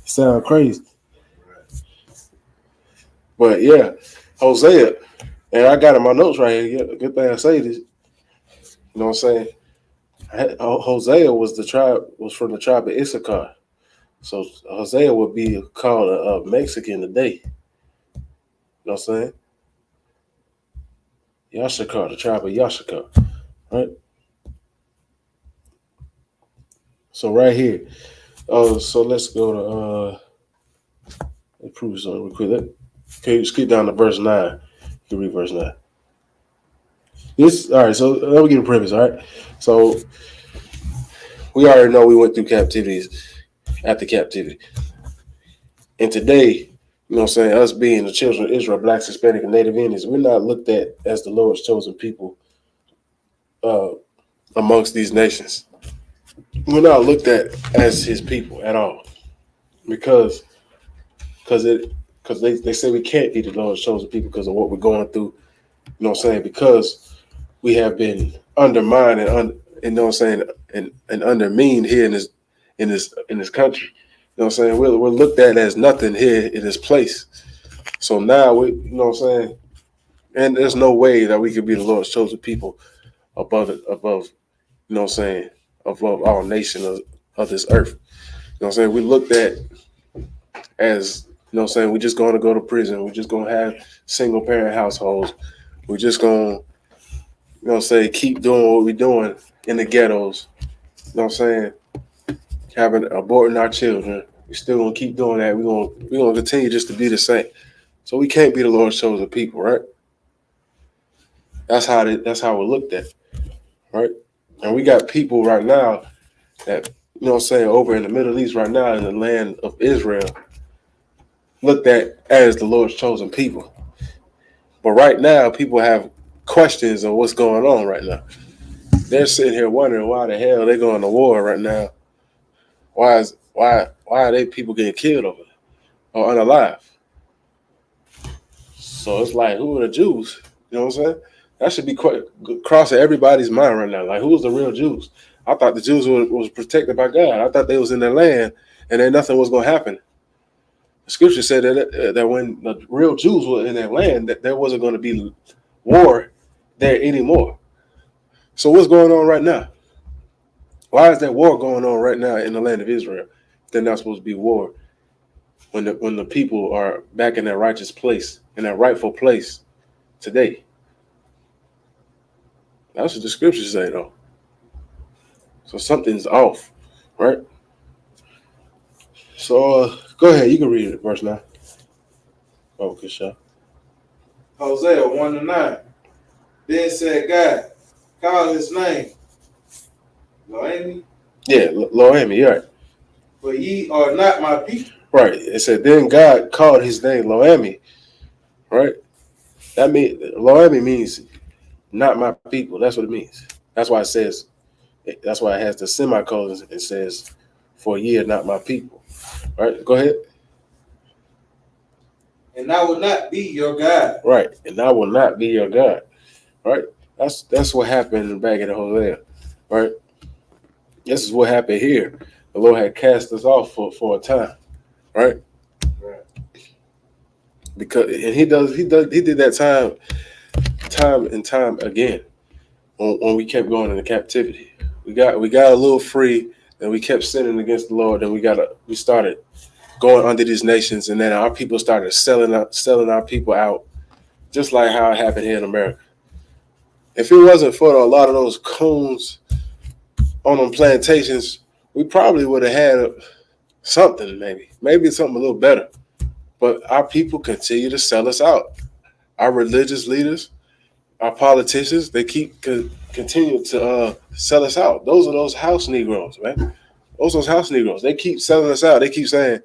sound crazy. But yeah, Hosea, and I got in my notes right here. Good thing I say this. You know what I'm saying? Hosea was from the tribe of Issachar. So Hosea would be called a Mexican today. You know what I'm saying? Yashakar, the tribe of Yashakar, right? So right here. So let's go to let's prove something real quick. Okay, you skip down to verse 9. You can read verse 9. All right, so let me give a premise, all right? So we already know we went through captivities after captivity. And today, you know what I'm saying, us being the children of Israel, Blacks, Hispanic, and Native Indians, we're not looked at as the Lord's chosen people amongst these nations. We're not looked at as his people at all. Because they say we can't be the Lord's chosen people because of what we're going through. You know what I'm saying? Because we have been undermined and you know what I'm saying, and undermined here in this country. You know what I'm saying? We're looked at as nothing here in this place. So now you know what I'm saying? And there's no way that we could be the Lord's chosen people above, you know what I'm saying, above all nations of this earth. You know what I'm saying? We looked at as, you know what I'm saying, we're just going to go to prison. We're just going to have single parent households. We're just going to, you know what I'm saying, keep doing what we're doing in the ghettos. You know what I'm saying? Aborting our children. We're still going to keep doing that. We're going to continue just to be the same. So we can't be the Lord's chosen people, right? That's how we're looked at, right? And we got people right now that, you know what I'm saying, over in the Middle East right now in the land of Israel, looked at as the Lord's chosen people. But right now, people have questions of what's going on right now. They're sitting here wondering why the hell they're going to war right now. Why are they people getting killed over there or unalive? So it's like, who are the Jews? You know what I'm saying? That should be crossing everybody's mind right now. Like, who's the real Jews? I thought the Jews was protected by God. I thought they was in their land and then nothing was going to happen. The scripture said that when the real Jews were in their land, that there wasn't going to be war there anymore. So what's going on right now? Why is there war going on right now in the land of Israel? They're not supposed to be war when the people are back in their righteous place, in their rightful place today. That's what the scriptures say, though. So something's off, right? So go ahead, you can read it, verse 9. Oh, good shot. Hosea 1:9. Then said God, call his name Loami. Yeah, Loami, you're right. For ye are not my people. Right. It said, then God called his name Loami, right? That means Loami means not my people. That's what it means. That's why it has the semicolons. It says, for ye are not my people. Right? Go ahead. And I will not be your God. Right. And I will not be your God. Right? That's what happened back in Hosea. Right? This is what happened here. The Lord had cast us off for a time, right? Right. Because and he did that time and time again when we kept going into captivity. We got a little free, and we kept sinning against the Lord, and we started going under these nations, and then our people started selling our people out, just like how it happened here in America. If it wasn't for a lot of those coons on them plantations, we probably would have had something, maybe something a little better. But our people continue to sell us out. Our religious leaders, our politicians, they continue to sell us out. Those are those house Negroes, man. Those house Negroes. They keep selling us out. They keep saying,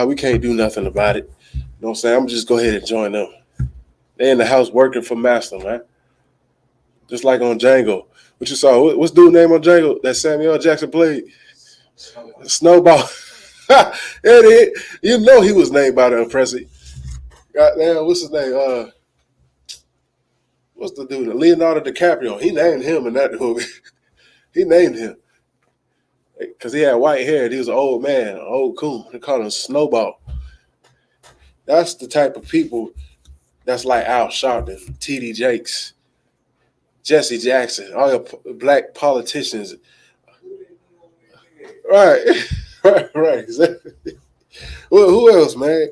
we can't do nothing about it. You know what I'm saying? I'm just go ahead and join them. They in the house working for master, man. Just like on Django. What you saw? What's dude's name on Django that Samuel Jackson played? Snowball. You know he was named by the oppressor. Goddamn, what's his name? What's the dude? Leonardo DiCaprio. He named him in that movie. He named him because he had white hair and he was an old man, an old coon. They called him Snowball. That's the type of people that's like Al Sharpton, T.D. Jakes, Jesse Jackson, all your black politicians. Right. Right, exactly. Well, who else, man?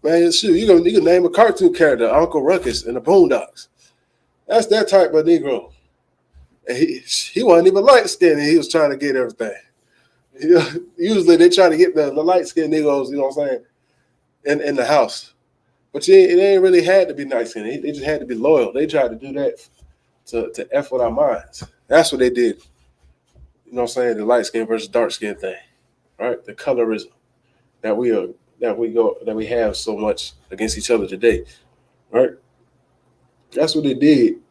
Man, shoot, you can name a cartoon character, Uncle Ruckus in the Boondocks. That's that type of Negro. And he wasn't even light skinned, and he was trying to get everything. Usually they try to get the light skinned Negroes, you know what I'm saying, in the house. But it ain't really had to be light skinned. They just had to be loyal. They tried to do that to F with our minds. That's what they did. You know what I'm saying? The light skin versus dark skin thing. Right? The colorism that we have so much against each other today. Right? That's what they did. You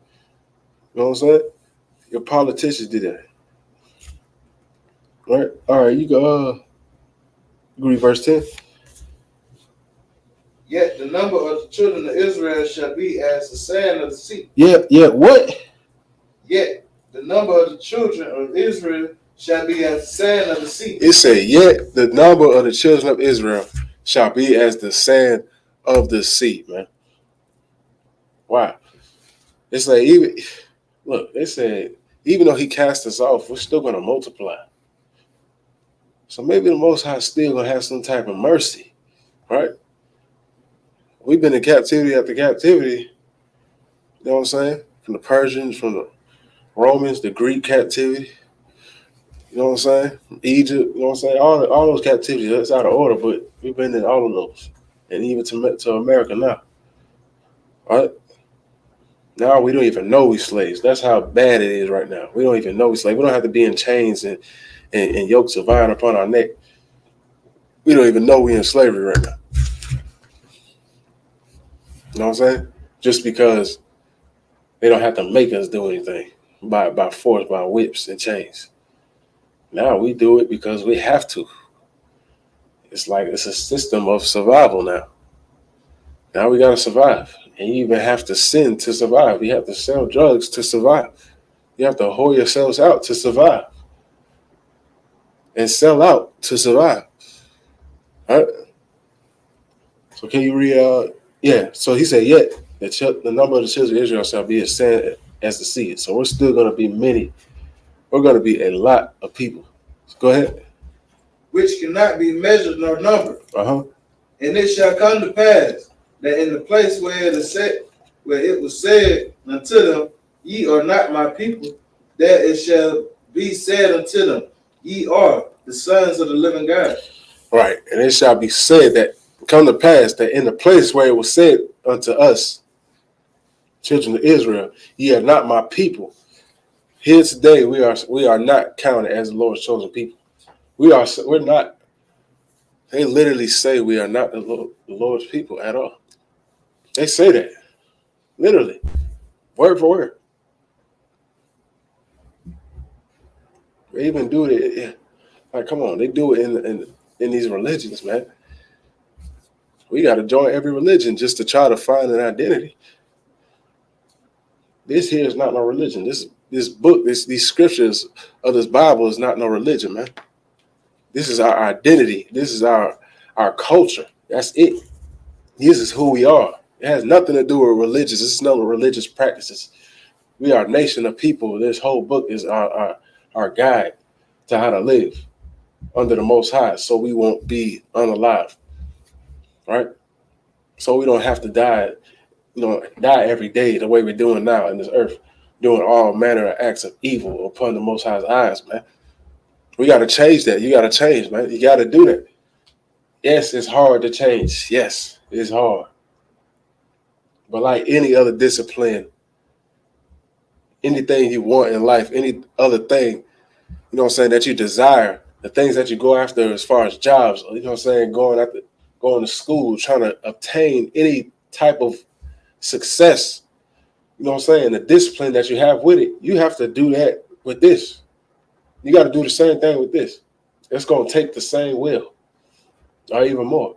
know what I'm saying? Your politicians did that. Right? All right, you go read verse 10. Yet the number of the children of Israel shall be as the sand of the sea. Yeah, what? Yet the number of the children of Israel shall be as the sand of the sea. It said, yet the number of the children of Israel shall be as the sand of the sea, man. Wow. It's like they said, even though he cast us off, we're still going to multiply. So maybe the Most High still going to have some type of mercy, right? We've been in captivity after captivity, you know what I'm saying? From the Persians, from the Romans, the Greek captivity, you know what I'm saying? From Egypt, you know what I'm saying? All those captivities, that's out of order, but we've been in all of those. And even to America now, right? Now we don't even know we slaves. That's how bad it is right now. We don't even know we slaves. We don't have to be in chains and yokes of iron upon our neck. We don't even know we're in slavery right now. You know what I'm saying? Just because they don't have to make us do anything by force, by whips and chains. Now we do it because we have to. It's like it's a system of survival now. Now we got to survive. And you even have to sin to survive. You have to sell drugs to survive. You have to whore yourselves out to survive. And sell out to survive. All right? So can you read? Yeah. So he said, yet the number of the children of Israel shall be as sand as the sea. So we're still going to be many. We're going to be a lot of people. So go ahead. Which cannot be measured nor numbered. Uh-huh. And it shall come to pass that in the place where it was said unto them, ye are not my people, that it shall be said unto them, ye are the sons of the living God. Right. And it shall be said that come to pass that in the place where it was said unto us, children of Israel, ye are not my people. Here today we are not counted as the Lord's chosen people. We're not. They literally say we are not the Lord's people at all. They say that. Literally. Word for word. They even do it. Like, come on, they do it in these religions, man. We got to join every religion just to try to find an identity. This here is not my religion. This this book, these scriptures of this Bible is not no religion, man. This is our identity. This is our culture. That's it. This is who we are. It has nothing to do with religious. This is no religious practices. We are a nation of people. This whole book is our guide to how to live under the Most High, so we won't be unalive, right? So we don't have to die, die every day the way we're doing now in this earth, doing all manner of acts of evil upon the Most High's eyes, man. We got to change that. You got to change, man. You got to do that. Yes, it's hard to change. Yes, it's hard. But like any other discipline, anything you want in life, any other thing, that you desire, the things that you go after as far as jobs, going to school, trying to obtain any type of success, the discipline that you have with it, you have to do that with this. You got to do the same thing with this. It's going to take the same will or even more.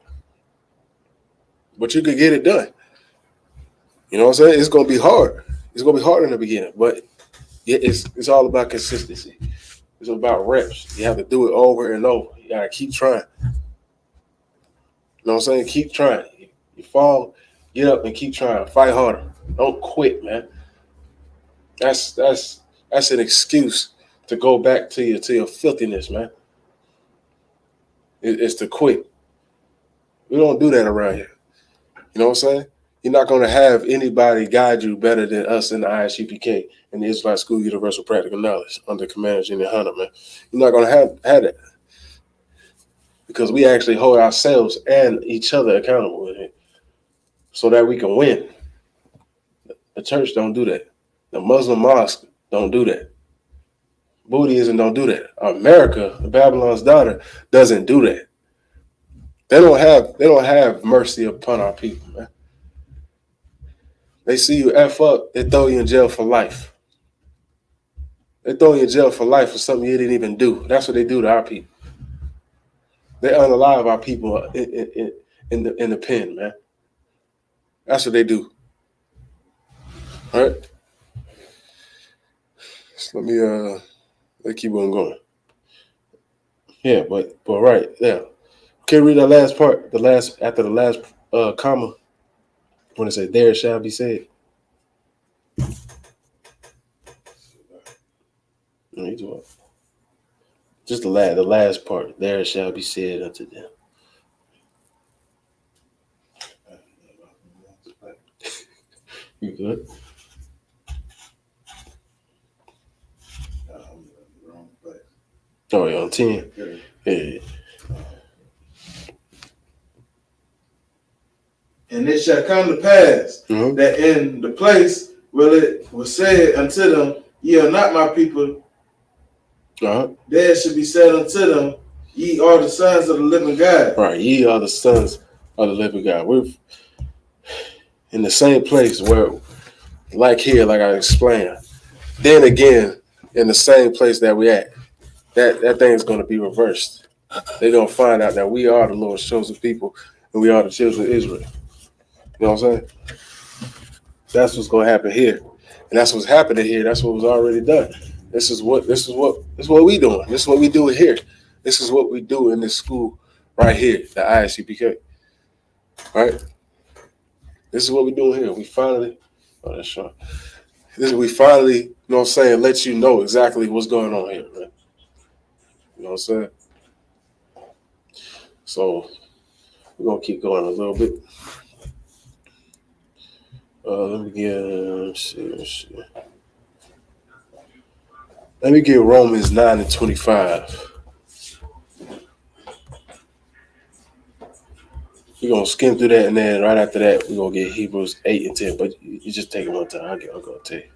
But you could get it done. It's going to be hard. It's going to be hard in the beginning, but it's all about consistency. It's about reps. You have to do it over and over. You got to keep trying. Keep trying. You fall, get up and keep trying. Fight harder. Don't quit, man. That's an excuse to go back to your filthiness, man. It's to quit. We don't do that around here. You know what I'm saying? You're not going to have anybody guide you better than us in the ISUPK and the Israelite School Universal Practical Knowledge under Commander Jenny Hunter, man. You're not going to have that because we actually hold ourselves and each other accountable with it so that we can win. The church don't do that. The Muslim mosque don't do that. Buddhism don't do that. America, the Babylon's daughter, doesn't do that. They don't have mercy upon our people, man. They see you F up, they throw you in jail for life. They throw you in jail for life for something you didn't even do. That's what they do to our people. They unalive our people in the pen, man. That's what they do. All right? So let's keep on going. Yeah, but right, yeah. Can you read that last part? After the last comma, when it says, "There it shall be said." Just the last part. There it shall be said unto them. You good? Oh, yeah, on 10. Yeah. And it shall come to pass that in the place where it was said unto them, "Ye are not my people," there should be said unto them, "Ye are the sons of the living God." Right, ye are the sons of the living God. We're in the same place where, like here, like I explained. Then again, in the same place that we're at, that thing's going to be reversed. They're going to find out that we are the Lord's chosen people and we are the children of Israel. You know what I'm saying? That's what's going to happen here. And that's what's happening here. That's what was already done. This is what we doing. This is what we do here. This is what we do in this school right here, the ISUPK. Right? This is what we're doing here. We finally, that's Sean. We finally, let you know exactly what's going on here, man. You know what I'm saying? So we're gonna keep going a little bit. Let me get Romans 9:25. We're gonna skim through that, and then right after that, we're gonna get Hebrews 8 and 10. But you just take it one time. I'll go tell you.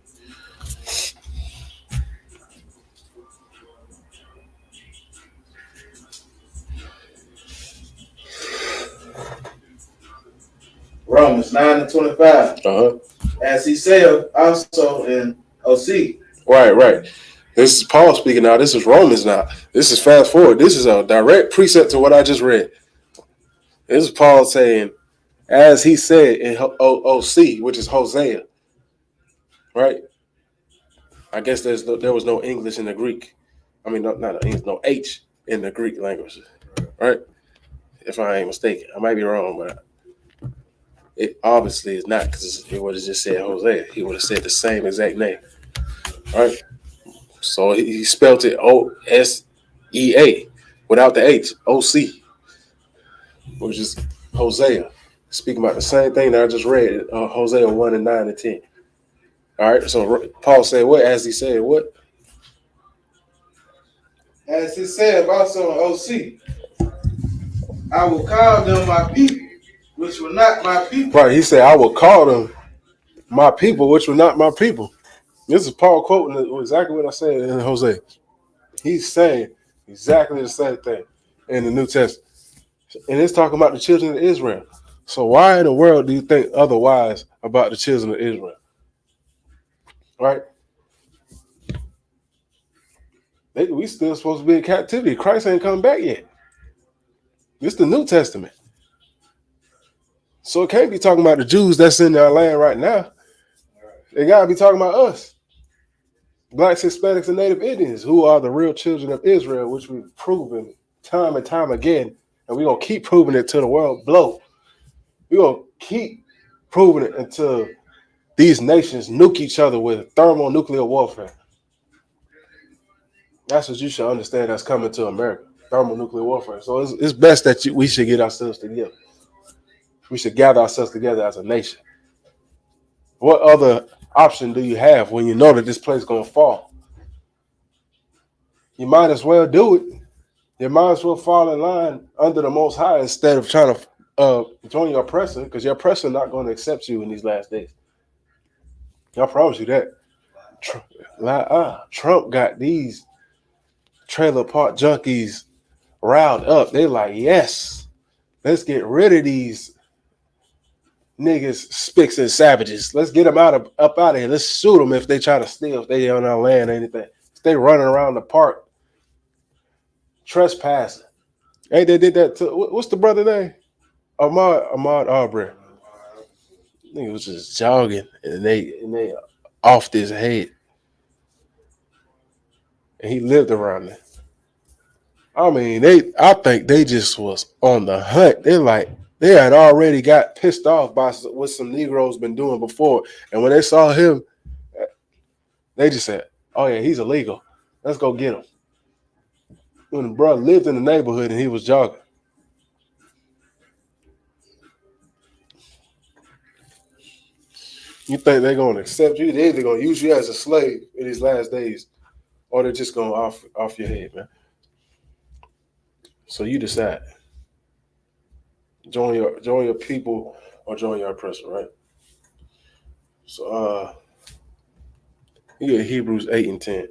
Romans 9:25. As he said also in OC. Right. This is Paul speaking now. This is Romans now. This is fast forward. This is a direct precept to what I just read. This is Paul saying, as he said in OC, which is Hosea. Right? I guess there was no English in the Greek. I mean, not English, no H in the Greek language, right? If I ain't mistaken, I might be wrong, but it obviously is not because he would have just said Hosea. He would have said the same exact name, right? So he spelled it Osea without the H, OC, which is Hosea. Speaking about the same thing that I just read, Hosea 1 and 9 and 10. All right, so Paul said what? As he said what? As he said also in OC, I will call them my people, which were not my people. Right, he said, I will call them my people, which were not my people. This is Paul quoting exactly what I said in Hosea. He's saying exactly the same thing in the New Testament. And it's talking about the children of Israel. So why in the world do you think otherwise about the children of Israel? Right? We still supposed to be in captivity. Christ ain't come back yet. This is the New Testament. So it can't be talking about the Jews that's in our land right now. They got to be talking about us. Blacks, Hispanics, and Native Indians, who are the real children of Israel, which we've proven time and time again. And we're going to keep proving it till the world blow. We're going to keep proving it until these nations nuke each other with thermonuclear warfare. That's what you should understand that's coming to America, thermonuclear warfare. So it's best that we should get ourselves together. We should gather ourselves together as a nation. What other option do you have when you know that this place is going to fall? You might as well do it. You might as well fall in line under the Most High instead of trying to join your oppressor, because your oppressor not going to accept you in these last days. I promise you that. Trump got these trailer park junkies riled up. They're like, yes, let's get rid of these niggas, spicks, and savages. Let's get them up out of here. Let's shoot them if they try to steal, if they on our land or anything. If they running around the park trespassing. Hey, they did that to, what's the brother name? Ahmaud Arbery. Nigga was just jogging and they off his head. And he lived around there. I mean, I think they just was on the hunt. They had already got pissed off by what some Negroes been doing before. And when they saw him, they just said, oh yeah, he's illegal. Let's go get him. When the brother lived in the neighborhood and he was jogging. You think they're going to accept you? They're either going to use you as a slave in these last days, or they're just going off your head, man. So you decide. Join your people or join your oppressor, right? So you get Hebrews 8 and 10.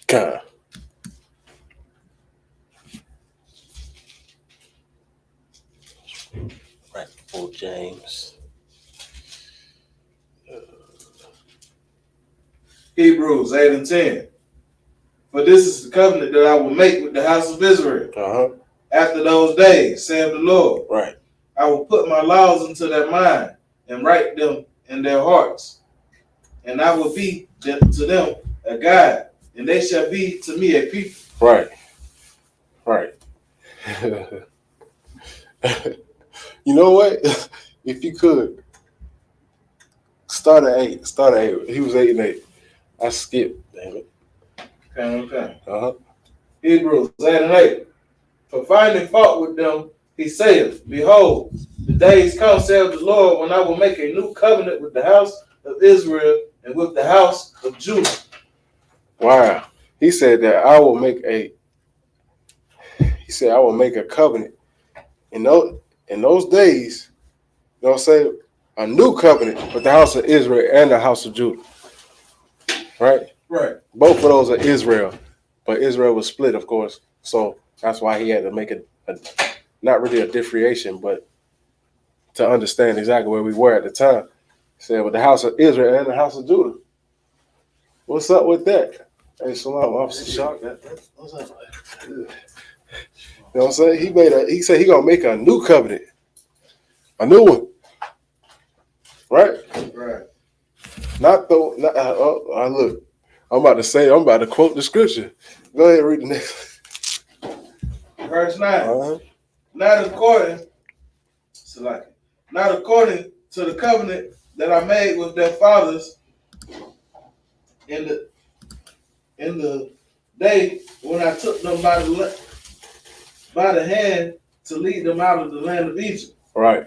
God. Right before James. Hebrews 8 and 10. For this is the covenant that I will make with the house of Israel. After those days, saith the Lord. Right. I will put my laws into their mind and write them in their hearts. And I will be to them a guide, and they shall be to me a people. Right. Right. You know what? If you could, start at 8. He was 8 and 8. I skipped, damn it. Okay. Hebrews 8 and 8. For finding fault with them, he saith, behold, the days come, saith the Lord, when I will make a new covenant with the house of Israel and with the house of Judah. Wow. He said that I will make He said, I will make a covenant. In those days, you know what I'm saying, a new covenant with the house of Israel and the house of Judah. Right? Right. Both of those are Israel. But Israel was split, of course. So that's why he had to make a not really a differentiation, but to understand exactly where we were at the time. He said, with the house of Israel and the house of Judah. What's up with that? Hey, Salam, Officer Shock. What's up? You know what I'm saying? He said he gonna make a new covenant. A new one. Right? Right. Look, I'm about to quote the scripture. Go ahead and read the next. Verse 9. Uh-huh. Not according to the covenant that I made with their fathers in the day when I took them by the hand to lead them out of the land of Egypt. Right.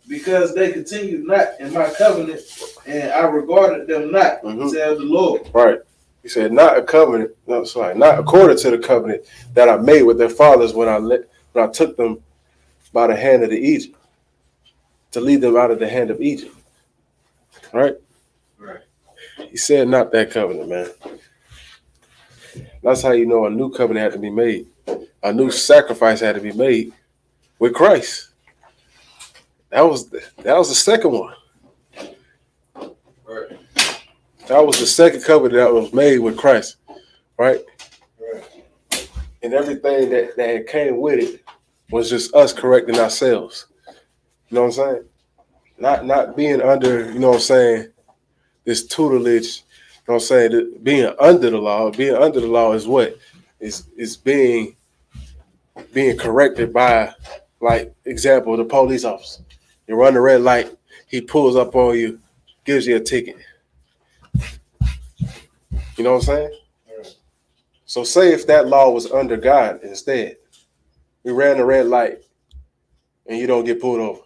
Because they continued not in my covenant, and I regarded them not, said the Lord. Right. He said, not according to the covenant that I made with their fathers when I took them by the hand of the Egypt, to lead them out of the hand of Egypt. Right? Right. He said, not that covenant, man. That's how you know a new covenant had to be made. A new sacrifice had to be made with Christ. That was the second one. Right. That was the second covenant that was made with Christ, right? Right. And everything that came with it was just us correcting ourselves. You know what I'm saying? Not being under, you know what I'm saying, this tutelage, you know what I'm saying, being under the law. Being under the law is what? Is being corrected by, like, example, the police officer. You run the red light, he pulls up on you, gives you a ticket. You know what I'm saying? Right. So say if that law was under God instead, we ran the red light and you don't get pulled over.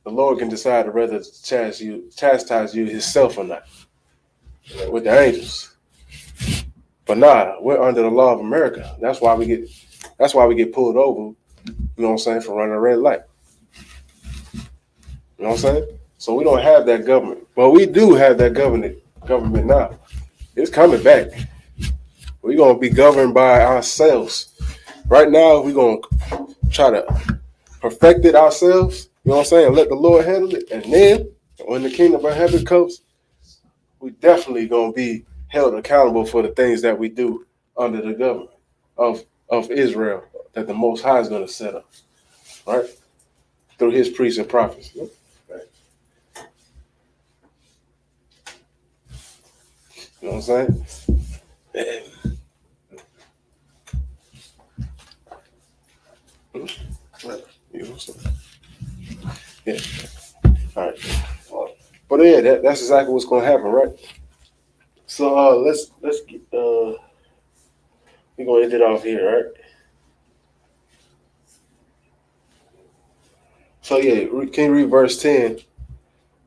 The Lord can decide to whether chastise you himself or not with the angels. But nah, we're under the law of America. That's why we get pulled over, you know what I'm saying, for running a red light. You know what I'm saying? So we don't have that government. But we do have that government now. It's coming back. We're going to be governed by ourselves. Right now, we're going to try to perfect it ourselves. You know what I'm saying? Let the Lord handle it. And then, when the kingdom of heaven comes, we definitely going to be held accountable for the things that we do under the government of Israel that the Most High is going to set up. Right? Through his priests and prophets. Right. You know what I'm saying? Yeah. All right. But yeah, that's exactly what's gonna happen, right? So let's get we're gonna end it off here, right? So yeah, can you read verse 10?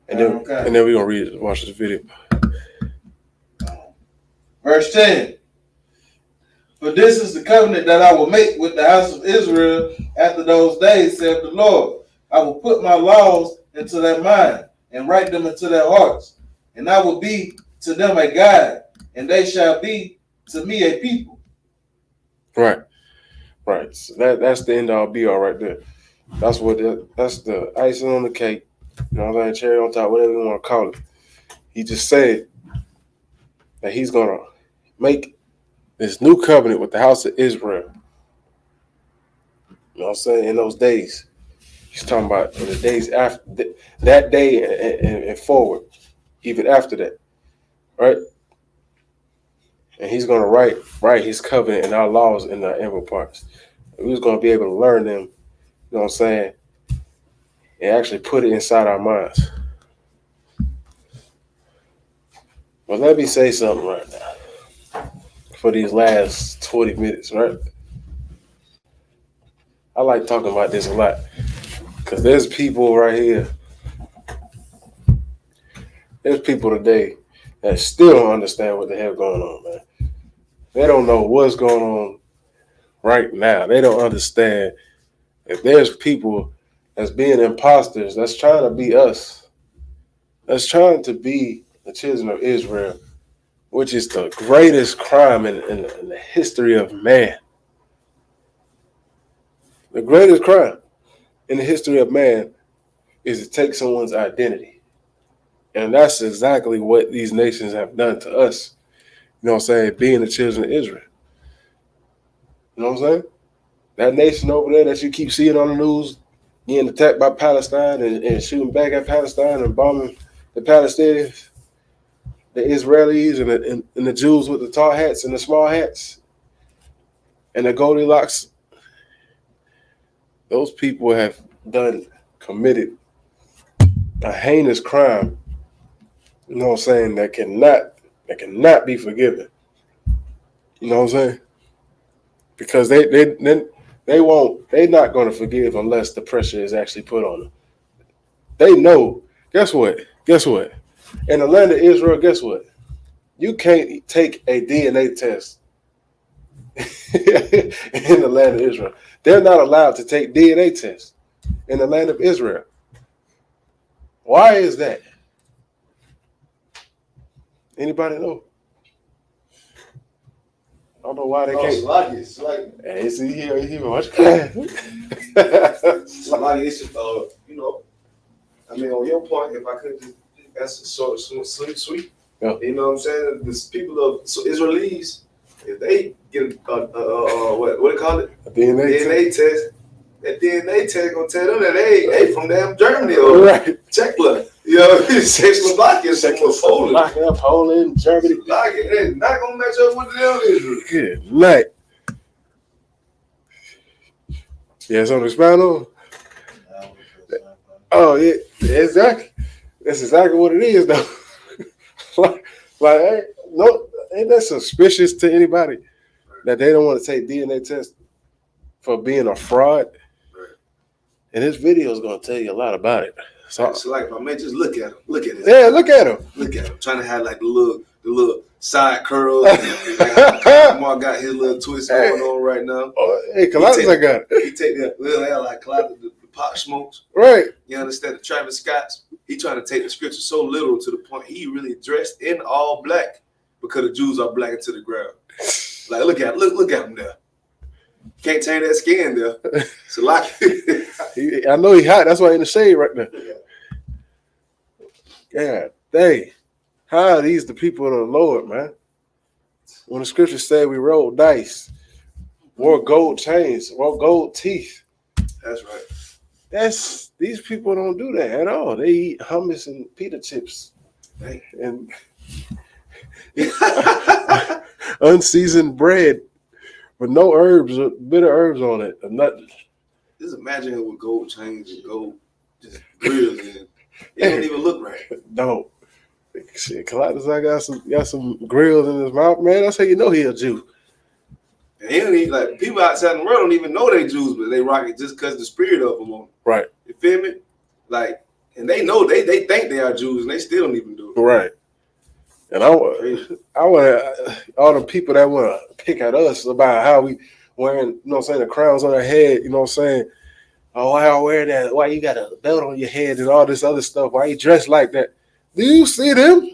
And then we're gonna watch this video. Verse 10. For this is the covenant that I will make with the house of Israel after those days, saith the Lord. I will put my laws into their mind and write them into their hearts. And I will be to them a guide, and they shall be to me a people. Right. Right. So that's the end all be all right there. That's the icing on the cake. You know what I'm saying? Cherry on top, whatever you want to call it. He just said that he's gonna make this new covenant with the house of Israel. You know what I'm saying? In those days. He's talking about in the days after that day and forward, even after that. Right? And he's gonna write his covenant and our laws in our inward parts. We're just gonna be able to learn them, you know what I'm saying, and actually put it inside our minds. Well, let me say something right now for these last 20 minutes, right? I like talking about this a lot because there's people right here. There's people today that still don't understand what the hell going on, man. They don't know what's going on right now. They don't understand if there's people that's being imposters, that's trying to be us, that's trying to be the children of Israel, which is the greatest crime in the history of man. The greatest crime in the history of man is to take someone's identity. And that's exactly what these nations have done to us. You know what I'm saying? Being the children of Israel. You know what I'm saying? That nation over there that you keep seeing on the news getting attacked by Palestine and shooting back at Palestine and bombing the Palestinians, the Israelis and the Jews with the tall hats and the small hats and the Goldilocks. Those people have committed a heinous crime, you know what I'm saying, that cannot be forgiven. You know what I'm saying? Because they're not going to forgive unless the pressure is actually put on them. They know. Guess what? In the land of Israel, guess what? You can't take a DNA test in the land of Israel. They're not allowed to take DNA tests in the land of Israel. Why is that? Anybody know? I don't know why they can't. It's like Hey, see here, watch. it's you know. I mean, on your point, if I could just answer short, sweet. Yeah. You know what I'm saying? The people of Israelis, if they get what they call it, A DNA test, that DNA test gonna tell them that they from damn Germany or right. Czechia. You know, Czechoslovakia, Poland, Germany. They're not gonna match up with them Israel. Good night. Yeah, something to expound on? Oh, yeah, exactly. That's exactly what it is, though. Ain't that suspicious to anybody that they don't want to take DNA tests for being a fraud? And this video is going to tell you a lot about it. So it's like, my man, just look at him. Look at him. Yeah, look at him. Look at him. Trying to have like the little side curls. Like Mark got his little twist going on right now. Oh, hey, Colossus, I got it. He take that little hair like Colossus, the Pop Smokes. Right. You understand? The Travis Scotts. He trying to take the scripture so literal to the point he really dressed in all black because the Jews are black into the ground. Like, look at him there. Can't turn that skin there. It's a lot. I know he hot. That's why he in the shade right now. Yeah, how are these the people of the Lord, man? When the scriptures say we rolled dice, wore gold chains, wore gold teeth. That's right. These people don't do that at all. They eat hummus and pita chips and unseasoned bread with no herbs or bitter herbs on it or nothing. Just imagine it with gold chains and gold just grills in. It don't even look right. No. Shit, Colossus got some grills in his mouth, man. That's how you know he a Jew. And he don't even, like, people outside the world don't even know they Jews, but they rock it just because the spirit of them on them. Right. You feel me? Like, and they know they think they are Jews and they still don't even do it. Right. And I want all the people that want to pick at us about how we wearing, you know what I'm saying, the crowns on our head, you know what I'm saying? Oh, why I wear that? Why you got a belt on your head and all this other stuff? Why you dressed like that? Do you see them?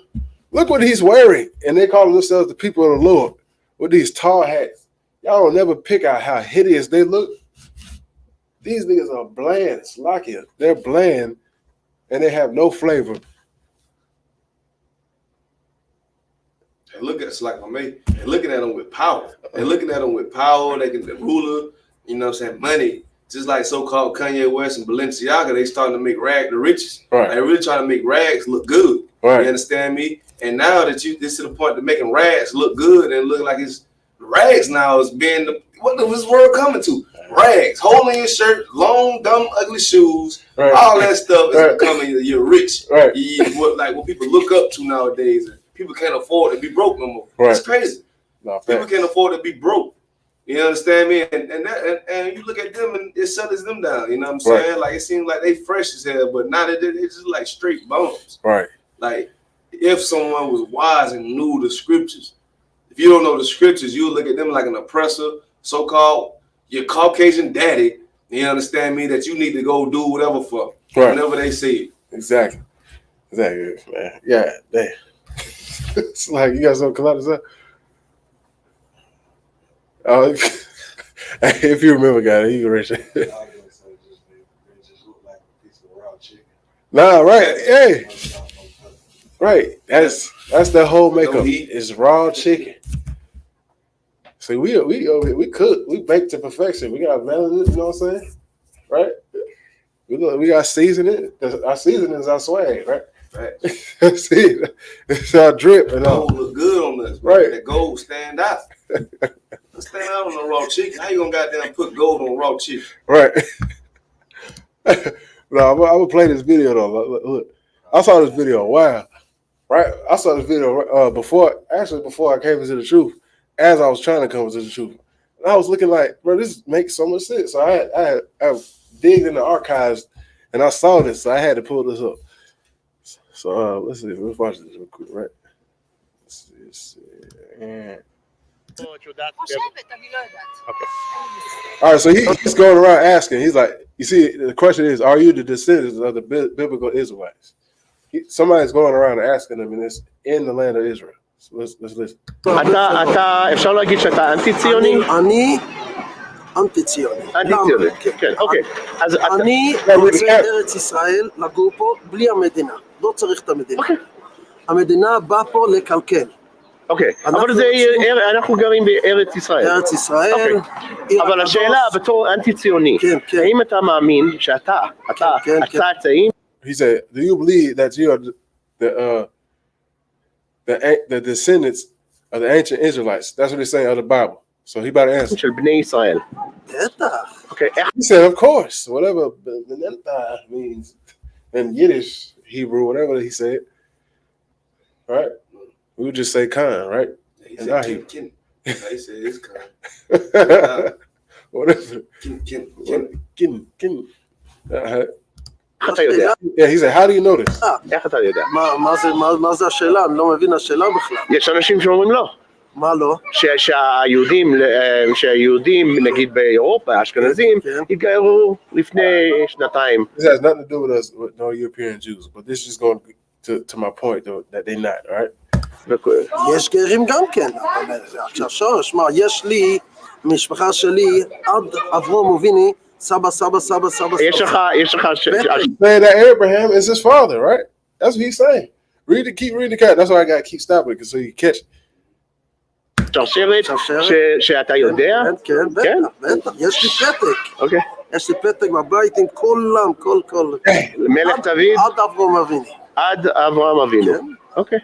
Look what he's wearing. And they call themselves the people of the Lord with these tall hats. Y'all don't never pick out how hideous they look. These niggas are bland. It's like it. They're bland and they have no flavor. And look at it's like my mate. And looking at them with power. And looking at them with power, they can the ruler, you know what I'm saying, money. Just like so-called Kanye West and Balenciaga, they starting to make rag the richest. Right. They really trying to make rags look good. Right. You understand me? And now that this to the point of making rags look good and look like it's rags now is being what is this world coming to? Rags, hole in your shirt, long, dumb, ugly shoes, right. All that stuff is becoming you're rich. Right. What people look up to nowadays. And people can't afford to be broke no more. Right. It's crazy. No, people can't afford to be broke. You understand me? And you look at them and it settles them down. You know what I'm saying? Right. Like it seems like they fresh as hell, but now it's just like straight bones. Right. Like if someone was wise and knew the scriptures, if you don't know the scriptures, you look at them like an oppressor, so-called your Caucasian daddy, you understand me, that you need to go do whatever for, Right. whenever they say it. Exactly, man. Yeah, damn. It's like you got some collapse up. Oh, if you remember, guys, you can reach it. I was gonna say they just look like a piece of raw chicken. Nah, right? Hey, Without no pepper. right. That's the whole makeup. No heat. It's raw chicken. See, we cook, we bake to perfection. We got melanin, you know what I'm saying? Right? We got seasoning. Our seasoning is our swag, right? Right. See, it's our drip and all. Gold look good on this, bro. Right. That gold stand out. Stand out on the raw chicken. How you gonna goddamn put gold on raw chicken? Right. No, I'm gonna play this video though. Look, I saw this video. Wow. Right. I saw this video before I came into the truth. As I was trying to come into the truth, and I was looking like, bro, this makes so much sense. So I digged in the archives and I saw this. So I had to pull this up. So let's see. Let's watch this real quick, right? Let's see. Yeah. חושבת, אני לא יודעת. All right, so he's going around asking. He's like, you see, the question is, are you the descendants of the biblical Israelites? Somebody's going around asking them, and it's in the land of Israel. So let's listen. אתה, אפשר להגיד שאתה אנטי-ציוני? אני אנטי-ציוני. אנטי-ציוני, כן, אוקיי. אז אתה... אני רוצה ארץ ישראל לגור פה בלי המדינה. לא צריך את המדינה. המדינה באה פה לקלקל. אוקיי, אבל זה, אנחנו גרים בארץ ישראל. ארץ ישראל. אבל השאלה, בתור אנטי-ציוני, האם אתה מאמין שאתה הצאצאים? He said, do you believe that you are the descendants of the ancient Israelites? That's what he's saying of the Bible. So he about to answer. של בני ישראל. בטח. אוקיי, איך... He said, of course, whatever means in Yiddish, Hebrew, whatever he said. Right? We would just say Khan, right? He And now said, Ken. He said it's kind. Whatever. Ken. איך אתה יודע? Yeah, he said, how do you know this? איך אתה יודע? מה זה השאלה? אני לא מבין השאלה בכלל. יש אנשים שאומרים לא. מה לא? שהיהודים, נגיד באירופה, האשכנזים, התגיירו לפני שנתיים. This has nothing to do with us, with no European Jews, but this is going to my point, though, that they're not, all right? יש גרים גם כן, אבל עכשיו שורש, מה, יש לי, משפחה שלי, עד אברהם אבינו, סבא. יש לך... Saying that Abraham is his father, right? That's what he's saying. Keep reading the cat. That's why I got to keep stopping it, so you catch it. שרשרת שאתה יודע? כן, בטח, יש לי פתק. אוקיי. יש לי פתק בבית עם כולם, כל. מלך דוד? עד אברהם אבינו. עד אברהם אבינו. אוקיי.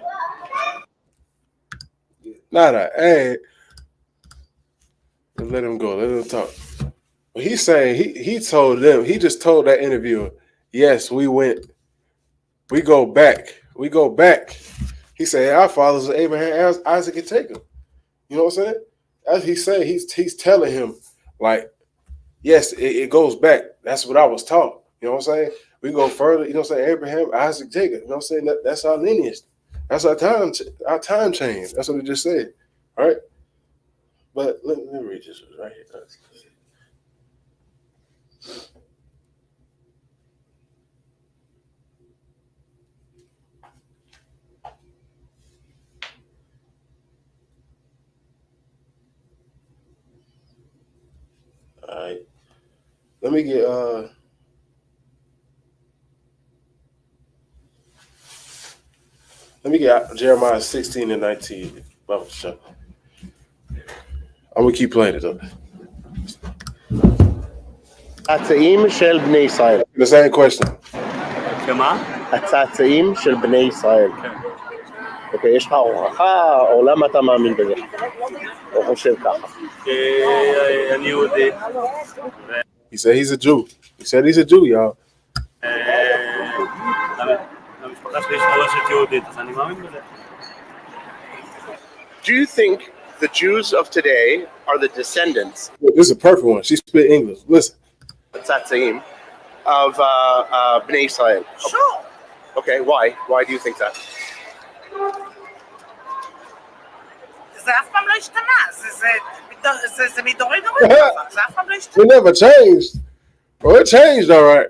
Nada. Hey, let him go. Let him talk. But he's saying he told them. He just told that interviewer, yes, we go back. He said our fathers are Abraham, Isaac, and Jacob. You know what I'm saying? As he's saying, he's telling him like, yes, it goes back. That's what I was taught. You know what I'm saying? We go further. You know what I'm saying? Abraham, Isaac, Jacob. You know what I'm saying? That's our lineage. That's our time change. That's what he just said. All right? But let me read this right here. All right. Let me get Jeremiah 16 and 19. I'm gonna keep playing it up. הצאצאים של בני ישראל. The same question. שמה? הצאצאים של בני ישראל. אוקיי, יש לך הוכחה, או למה אתה מאמין בזה? או חושב ככה? אני יהודי. He said he's a Jew. He said he's a Jew, y'all. למשפחה שלי יש מורשת יהודית, אז אני מאמין בזה. Do you think the Jews of today are the descendants? This is a perfect one. She spit English. Listen. הצאצאים of בני ישראל. Sure. Okay, why? Why do you think that? זה אף פעם לא השתנה, זה מדורי דורי ככה, זה אף פעם לא השתנה. It never changed. Well, it changed, all right.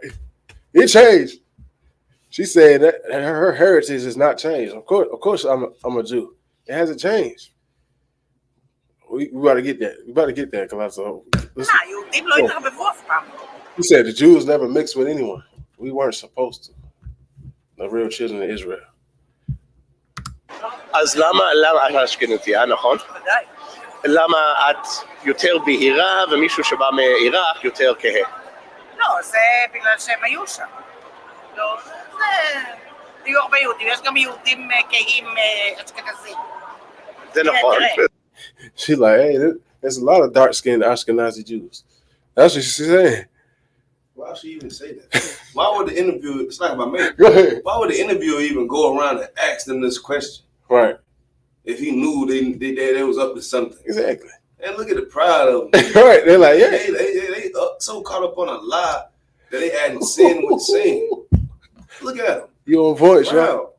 It changed. She said that her heritage is not changed. Of course, I'm a Jew. It hasn't changed. We got to get that. We got to get that, Colosso. יהודים לא התערבבו אף פעם. He said the Jews never mixed with anyone. We weren't supposed to. The real children of Israel. אז למה את אשכנזייה, נכון? ודאי. למה את יותר בהירה ומישהו שבא מעיראק יותר כהה? לא, זה בגלל שהם היו שם. לא, זה... היו הרבה יהודים, יש גם יהודים כהים אשכנזים. זה נכון. She's like, hey, there's a lot of dark-skinned Ashkenazi Jews. That's what she's saying. Why would she even say that? Why would the interviewer, it's not about me. Go ahead. Why would the interviewer even go around and ask them this question? Right. If he knew they was up to something. Exactly. And look at the pride of them. Right. They're like, yeah. They so caught up on a lie that they hadn't sin with sin. Look at them. You on point, Sean. Wow.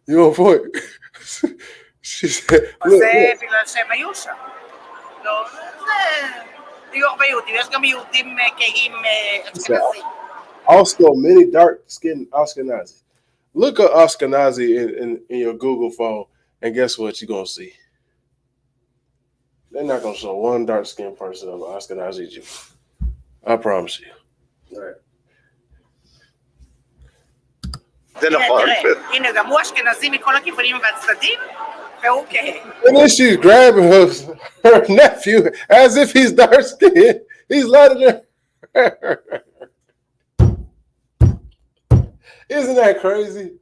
You on point. She said, look, זה look. בגלל שהם היו שם. לא, זה... היו הרבה יהודים, יש גם יהודים כהים אשכנזים. Also, many dark-skinned Ashkenazi. Look up Ashkenazi in your Google phone, and guess what you're going to see? They're not going to show one dark-skinned person of Ashkenazi Jew. I promise you. Right. זה נכון. תראה, הנה, גם הוא אשכנזי מכל הכיוונים והצדדים, והוא כהה. And then she's grabbing her nephew as if he's dark-skinned. He's lighter than her. Isn't that crazy?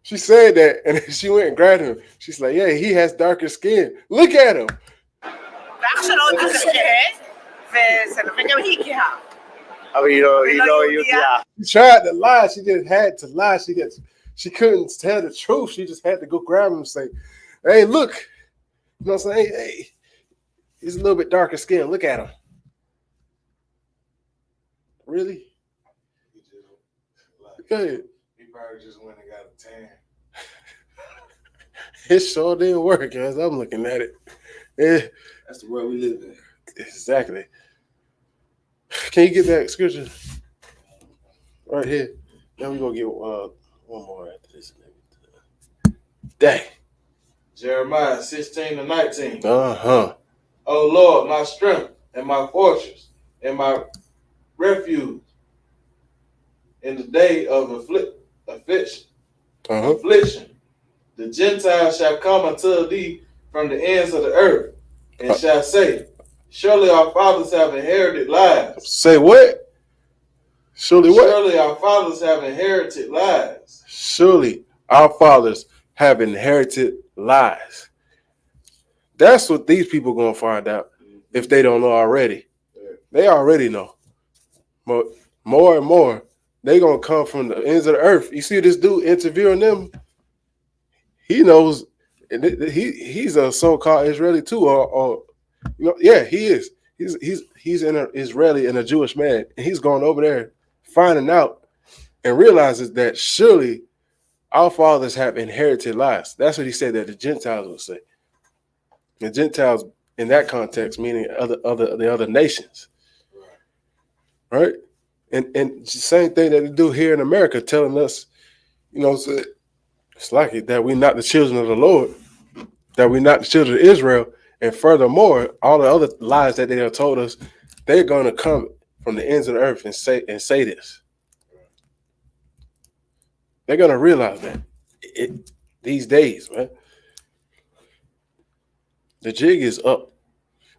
She said that, and then she went and grabbed him. She's like, yeah, he has darker skin. Look at him. ואח שלו עוד יותר כהה, וגם היא כהה. אבל היא לא יהודייה. She tried to lie. She just had to lie. She couldn't tell the truth. She just had to go grab him and say, hey, look. You know what I'm saying? Hey, he's a little bit darker skin. Look at him. Really? Go ahead. He probably just went and got a tan. It sure didn't work as I'm looking at it. Yeah, That's the world we live in. exactly. Can you get that scripture right here? Then we're going to get one more after this. Dang. Jeremiah 16-19. Uh-huh. O Lord, my strength and my fortress and my refuge in the day of affliction. Uh-huh. The Gentiles shall come unto thee from the ends of the earth and shall say, surely our fathers have inherited lives. Say what? Surely what? Surely our fathers have inherited lives. Surely our fathers have inherited lies. That's what these people going to find out if they don't know already. They already know. But more and more, they going to come from the ends of the earth. You see this dude interviewing them? He knows, and he's a so-called Israeli too, or you know, yeah, he is. He's an Israeli and a Jewish man, and he's going over there finding out and realizes that surely our fathers have inherited lies. That's what he said that the Gentiles would say. The Gentiles, in that context, meaning the other nations, right? And same thing that they do here in America, telling us, you know, it's like it that we're not the children of the Lord, that we're not the children of Israel, and furthermore, all the other lies that they have told us, they're going to come from the ends of the earth and say this. They're going to realize that these days, man. The jig is up.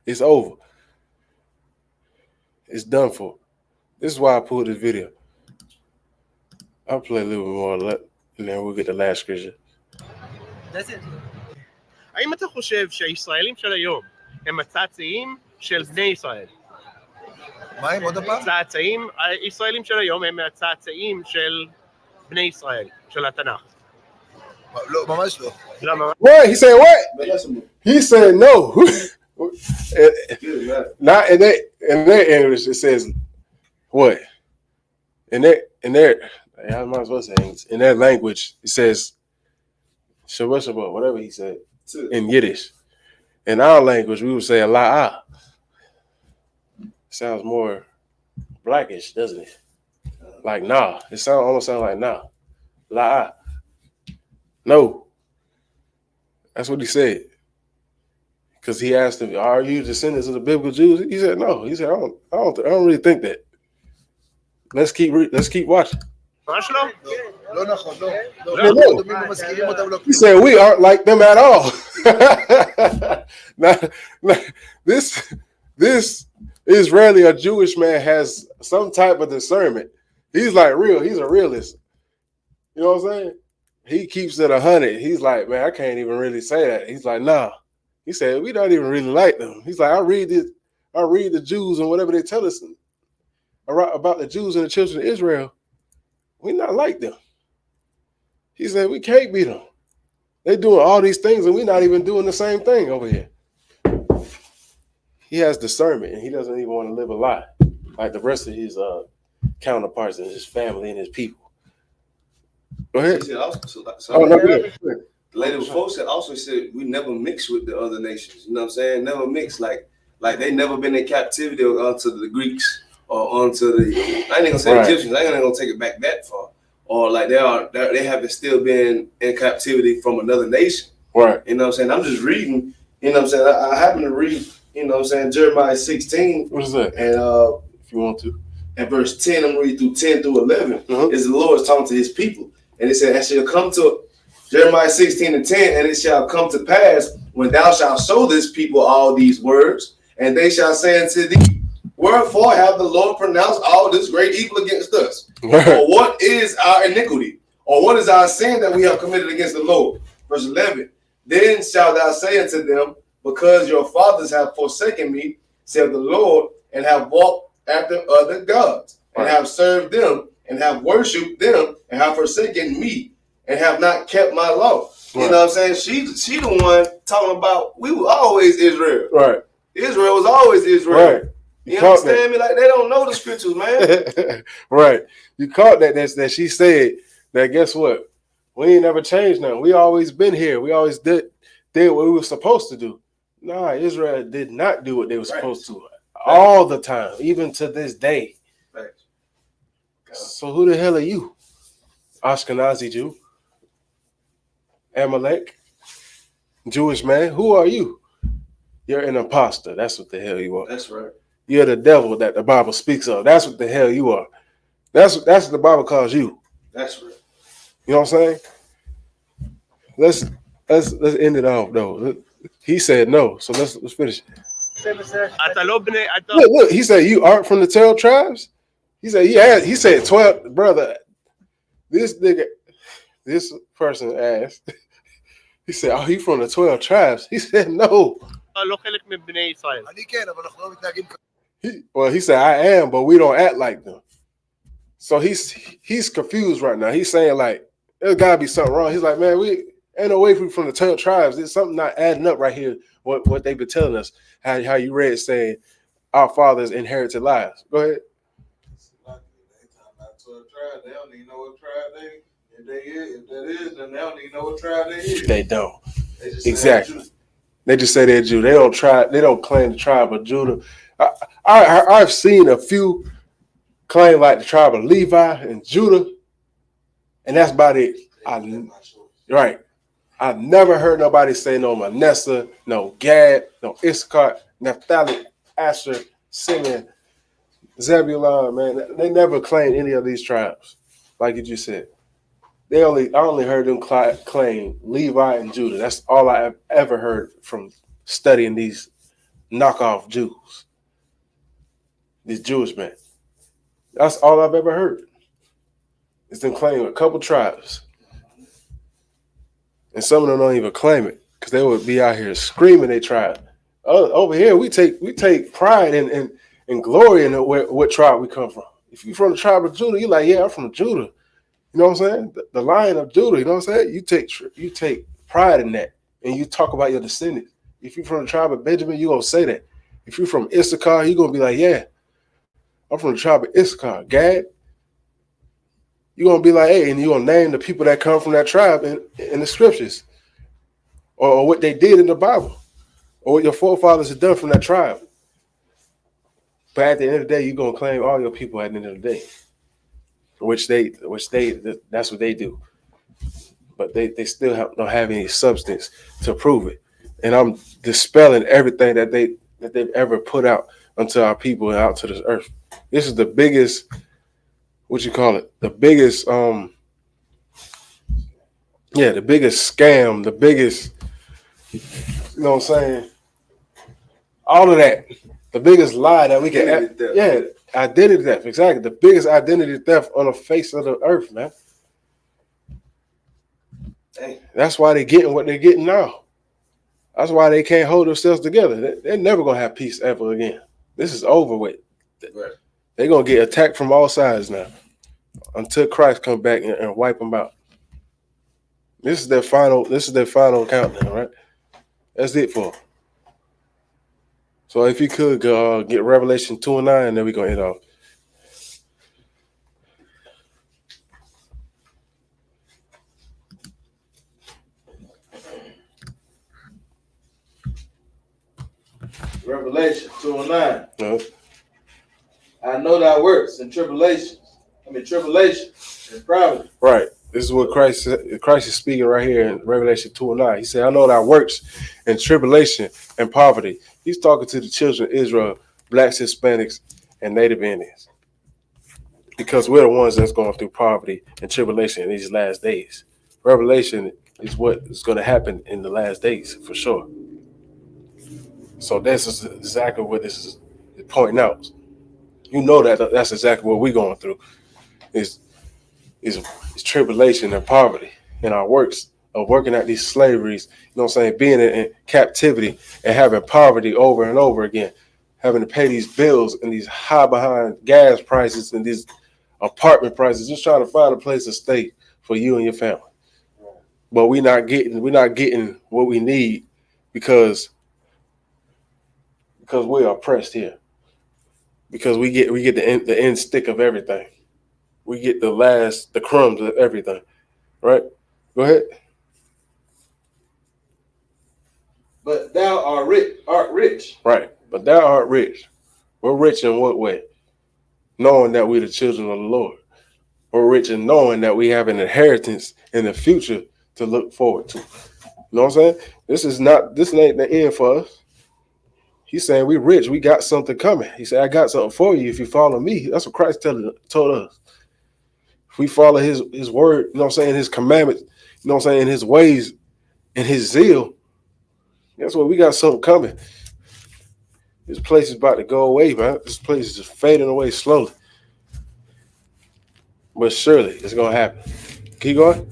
It's over. It's done for. This is why I pulled this video. I'll play a little bit more, and then we'll get the last scripture. That's it. האם אתה חושב שהישראלים של היום הם הצאצאים של בני ישראל? מה עם עוד הפעם? צאצאים, הישראלים של היום הם הצאצאים של בני ישראל, של התנ"ך. לא, ממש לא. למה? What? He said what? He said no. Not in their English, it says what? In their I might as well say in their language, it says Shabbat, whatever he said in Yiddish. In our language, we would say la'a. Sounds more blackish, doesn't it? Like nah. It almost sounds like nah. La'a. No. That's what he said. Because he asked him, "Are you descendants of the biblical Jews?" He said, "No." He said, "I don't really think that." Let's keep watching. ממש לא. לא נכון, לא. לא. לא דומים ומזכירים אותם, לא. He said, "We aren't like them at all." now, this Israeli or Jewish man has some type of discernment. He's like real. He's a realist. You know what I'm saying? He keeps it 100. He's like, man, I can't even really say that. He's like, nah. He said, we don't even really like them. He's like, I read the Jews and whatever they tell us about the Jews and the children of Israel. We're not like them. He said, we can't beat them. They're doing all these things and we're not even doing the same thing over here. He has discernment and he doesn't even want to live a lie like the rest of his counterparts and his family and his people. Go ahead. He said also, The lady before said we never mix with the other nations. You know what I'm saying? Never mix. Like they never been in captivity onto the Greeks or onto the I ain't gonna say Egyptians. I ain't gonna take it back that far. Or like they haven't still been in captivity from another nation. Right. You know what I'm saying? I'm just reading. You know what I'm saying? I happen to read. You know what I'm saying? Jeremiah 16. What is that? And if you want to. At verse 10, I'm reading through 10 through 11. Mm-hmm. Is the Lord talking to his people. And it said, and shall come to Jeremiah 16 and 10, and it shall come to pass when thou shalt show this people all these words, and they shall say unto thee, wherefore have the Lord pronounced all this great evil against us? Or what is our iniquity? Or what is our sin that we have committed against the Lord? Verse 11, then shalt thou say unto them, because your fathers have forsaken me, said the Lord, and have walked after other gods, and have served them, and have worshipped them, and have forsaken me, and have not kept my law. Right. You know what I'm saying? She the one talking about we were always Israel. Right. Israel was always Israel. Right. You understand me? Like they don't know the scriptures, man. Right. You caught that she said that guess what? We ain't never changed nothing. We always been here. We always did what we were supposed to do. Nah, Israel did not do what they were supposed to all the time, even to this day. Right. So who the hell are you? Ashkenazi Jew? Amalek? Jewish man? Who are you? You're an imposter. That's what the hell you are. That's right. You're the devil that the Bible speaks of. That's what the hell you are. That's what the Bible calls you. That's right. You know what I'm saying? Let's end it off though. He said no, so let's finish it. Look, he said you aren't from the 12 tribes. He said 12, brother. This person asked. He said, "Are you from the 12 tribes?" He said, "No." He said, "I am, but we don't act like them." So he's confused right now. He's saying like, "There's gotta be something wrong." He's like, "Man, we ain't no way from the 12 tribes. There's something not adding up right here. What they've been telling us, how you read saying our fathers inherited lives." Go ahead. They don't even know what tribe they. If that is, then they don't even know what tribe they is. They don't. Exactly. They just say they're Jew. They don't claim the tribe of Judah. I've seen a few claim like the tribe of Levi and Judah, and that's about it. Right. I've never heard nobody say no Manasseh, no Gad, no Issachar, Naphtali, Asher, Simeon, Zebulun, man. They never claimed any of these tribes, like you just said. I only heard them claim Levi and Judah. That's all I've ever heard from studying these knockoff Jews, these Jewish men. That's all I've ever heard. It's them claiming a couple tribes. And some of them don't even claim it because they would be out here screaming they tribe. Over here, we take pride and glory in what tribe we come from. If you're from the tribe of Judah, you're like, yeah, I'm from Judah. You know what I'm saying? The Lion of Judah, you know what I'm saying? You take pride in that, and you talk about your descendants. If you're from the tribe of Benjamin, you're going to say that. If you're from Issachar, you're going to be like, yeah, I'm from the tribe of Issachar. Gad, you're going to be like, hey, and you're going to name the people that come from that tribe in the scriptures or what they did in the Bible. or what your forefathers have done from that tribe. But at the end of the day, you're gonna claim all your people at the end of the day, which that's what they do. But they still don't have any substance to prove it. And I'm dispelling everything that they've ever put out unto our people and out to this earth. This is the biggest, what you call it? The biggest, the biggest scam, the biggest, you know what I'm saying? All of that. The biggest lie that we can, identity theft, exactly. The biggest identity theft on the face of the earth, man. That's why they're getting what they're getting now. That's why they can't hold themselves together. They're never gonna have peace ever again. This is over with. Right. They're gonna get attacked from all sides now until Christ comes back and wipe them out. This is their final countdown, right? That's it for them. So if you could get Revelation 2:9, and then we're gonna end off. Revelation 2:9. I know thy works and tribulation and poverty. Right. This is what Christ is speaking right here in Revelation 2:9. He said, I know thy works and tribulation and poverty. He's talking to the children of Israel, blacks, Hispanics, and Native Indians. Because we're the ones that's going through poverty and tribulation in these last days. Revelation is what is going to happen in the last days, for sure. So this is exactly what this is pointing out. You know that's exactly what we're going through. Is tribulation and poverty in our works of working at these slaveries, you know what I'm saying, being in captivity and having poverty over and over again, having to pay these bills and these high behind gas prices and these apartment prices, just trying to find a place to stay for you and your family. But we're not getting what we need because we are oppressed here. Because we get the end stick of everything. We get the crumbs of everything. Right? Go ahead. But thou art rich. Right. But thou art rich. We're rich in what way? Knowing that we're the children of the Lord. We're rich in knowing that we have an inheritance in the future to look forward to. You know what I'm saying? This ain't the end for us. He's saying we rich. We got something coming. He said, I got something for you if you follow me. That's what Christ told us. If we follow his word, you know what I'm saying, his commandments, you know what I'm saying, his ways and his zeal, guess what? We got something coming. This place is about to go away, man. This place is just fading away slowly. But surely it's going to happen. Keep going.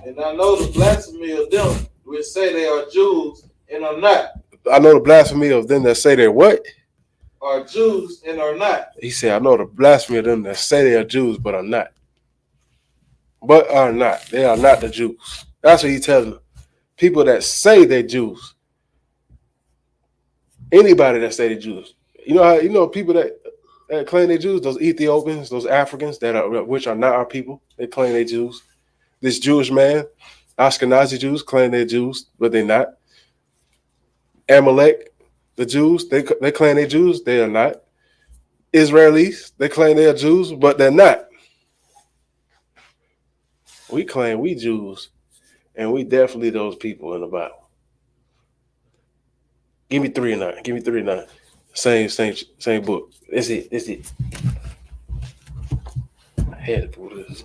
And I know the blasphemy of them which say they are Jews and are not. I know the blasphemy of them that say they're what? Are Jews and are not. He said, I know the blasphemy of them that say they are Jews but are not. But are not. They are not the Jews. That's what he's telling them. People that say they're Jews. Anybody that say they're Jews. People that claim they're Jews, those Ethiopians, those Africans which are not our people, they claim they're Jews. This Jewish man, Ashkenazi Jews, claim they're Jews, but they're not. Amalek, the Jews, they claim they're Jews, they are not. Israelis, they claim they are Jews, but they're not. We claim we Jews, and we definitely those people in the Bible. Give me 3 and 9. Give me 3 and 9. Same book. That's it. I had to pull this.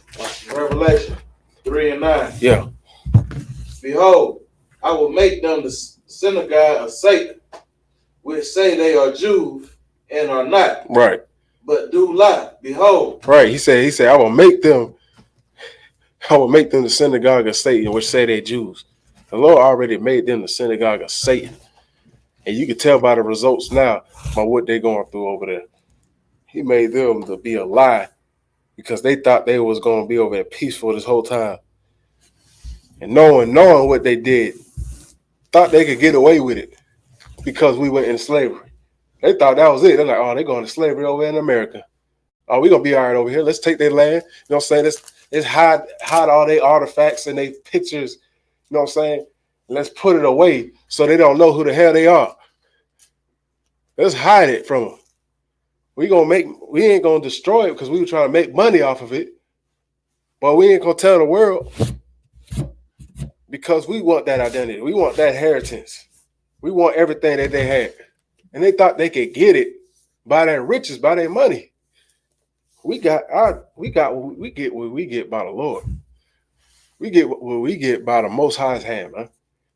Revelation 3 and 9. Yeah. Behold, I will make them the synagogue of Satan, which say they are Jews and are not. Right. But do lie. Behold. Right. He said, I will make them the synagogue of Satan, which say they're Jews. The Lord already made them the synagogue of Satan. And you can tell by the results now by what they're going through over there. He made them to be a lie because they thought they was going to be over there peaceful this whole time. And knowing what they did, thought they could get away with it because we went into slavery. They thought that was it. They're like, oh, they're going to slavery over in America. Oh, we're going to be all right over here. Let's take their land. You know what I'm saying? Let's hide all their artifacts and their pictures, you know what I'm saying? Let's put it away so they don't know who the hell they are. Let's hide it from them. We ain't gonna destroy it because we were trying to make money off of it. But we ain't gonna tell the world because we want that identity. We want that inheritance. We want everything that they had. And they thought they could get it by their riches, by their money. We get what we get by the Lord. We get what we get by the Most High's hand, man.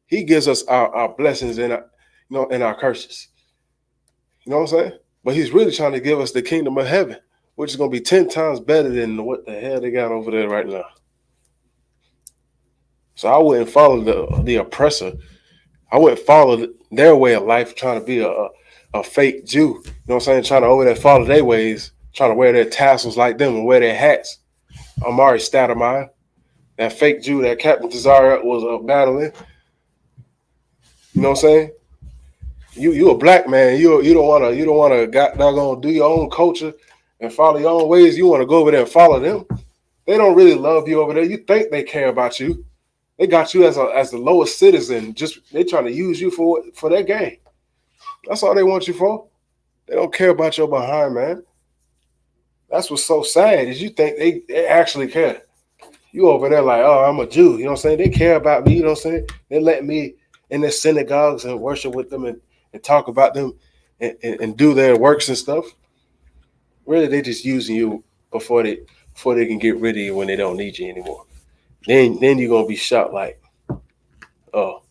He gives us our blessings and our curses. You know what I'm saying? But he's really trying to give us the kingdom of heaven, which is going to be 10 times better than what the hell they got over there right now. So I wouldn't follow the oppressor. I wouldn't follow their way of life, trying to be a fake Jew. You know what I'm saying? Trying to over there follow their ways, trying to wear their tassels like them and wear their hats. Amari Stoudemire, that fake Jew that Captain Tazariak was battling. You know what I'm saying? You a black man. You don't wanna doggone do your own culture and follow your own ways. You want to go over there and follow them. They don't really love you over there. You think they care about you. They got you as the lowest citizen. Just they trying to use you for their game. That's all they want you for. They don't care about your behind, man. That's what's so sad is you think they actually care. You over there like, oh, I'm a Jew. You know what I'm saying? They care about me. You know what I'm saying? They let me in their synagogues and worship with them and talk about them and do their works and stuff. Really, they just using you before they can get rid of you when they don't need you anymore. Then you're gonna be shot like, oh,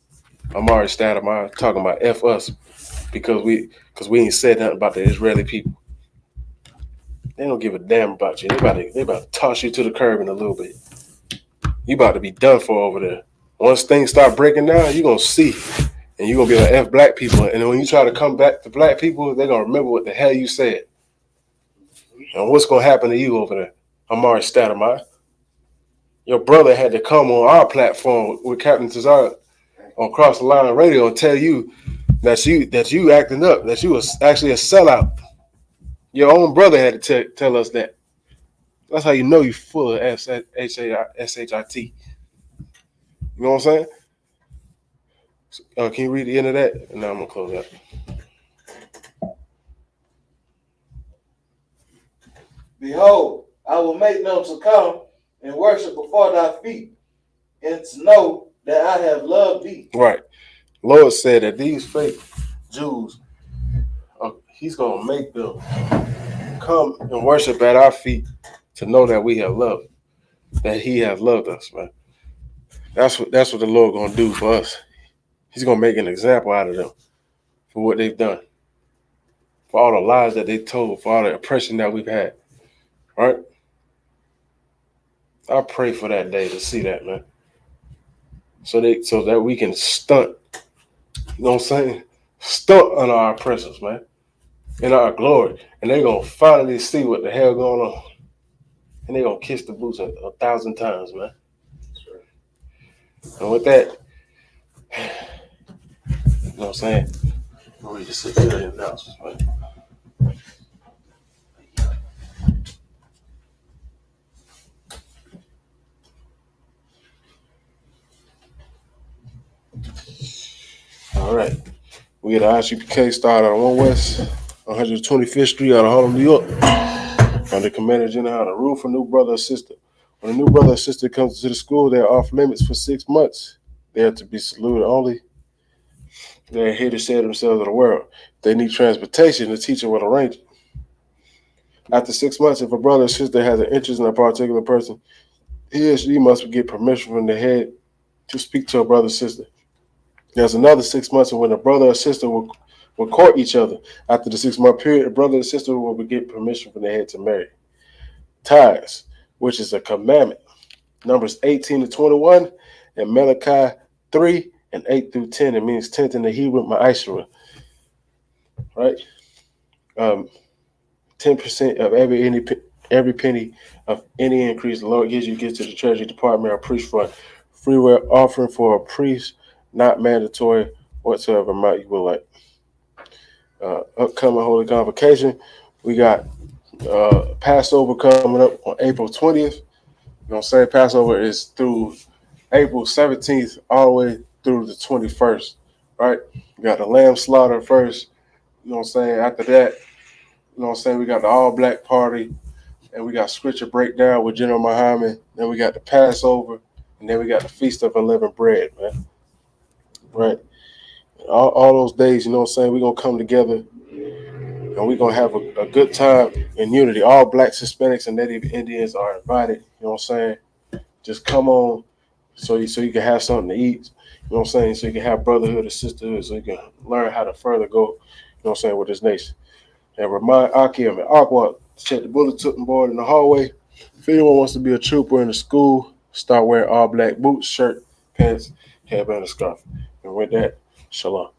Amari Stoudemire talking about F us because we ain't said nothing about the Israeli people. They don't give a damn about you. They about to toss you to the curb in a little bit. You about to be done for over there. Once things start breaking down, you're gonna see. And you're gonna be like F black people. And when you try to come back to black people, they're gonna remember what the hell you said. And what's gonna happen to you over there, Amari Stoudemire? Your brother had to come on our platform with Captain Tazariak on Cross the Line Radio and tell you that you acting up, that you was actually a sellout. Your own brother had to tell us that. That's how you know you full of shit. You know what I'm saying? Can you read the end of that? And now I'm gonna close out. Behold, I will make them to come and worship before thy feet, and to know that I have loved thee. Right. Lord said that these fake Jews, he's gonna make them come and worship at our feet to know that we have loved, that he has loved us, man. That's what the Lord gonna do for us. He's gonna make an example out of them for what they've done, for all the lies that they told, for all the oppression that we've had. Right? I pray for that day to see that, man. So that we can stunt, you know what I'm saying? Stunt on our oppressors, man, in our glory. And they're gonna finally see what the hell going on. And they're gonna kiss the boots 1,000 times, man. And with that, you know what I'm saying? Let me just sit there and announcements, man. All right. We at ICPK started on 1 West, 125th Street out of Harlem, New York. Under Commander General, the rule for new brother or sister. When a new brother or sister comes to the school, they're off limits for 6 months. They have to be saluted only. They're here to share themselves with the world. If they need transportation, the teacher will arrange it. After 6 months, if a brother or sister has an interest in a particular person, he or she must get permission from the head to speak to a brother or sister. There's another 6 months when a brother or sister will court each other. After the 6 month period, the brother or sister will get permission from the head to marry. Tithes, which is a commandment. Numbers 18 to 21 and Malachi 3 and 8 through 10. It means 10th in the Hebrew, ma'asra. Right? 10% of every penny of any increase the Lord gives you gets to the Treasury Department or priest fund. Freeware offering for a priest, not mandatory whatsoever amount you would like. Upcoming Holy Convocation, we got Passover coming up on April 20th. You know what I'm saying? Passover is through April 17th all the way through the 21st, right? We got the lamb slaughter first, you know what I'm saying? After that, you know what I'm saying, we got the all black party, and we got scripture breakdown with General Muhammad, then we got the Passover, and then we got the Feast of Unleavened Bread, man. Right? All those days, you know what I'm saying, we're gonna come together and we're gonna have a good time in unity. All blacks, Hispanics, and Native Indians are invited, you know what I'm saying? Just come on so you can have something to eat, you know what I'm saying? So you can have brotherhood and sisterhood, so you can learn how to further go, you know what I'm saying, with this nation. And remind Akim and Aqua to check the bulletin board in the hallway. If anyone wants to be a trooper in the school, start wearing all black boots, shirt, pants, headband, and scarf. And with that, shalom.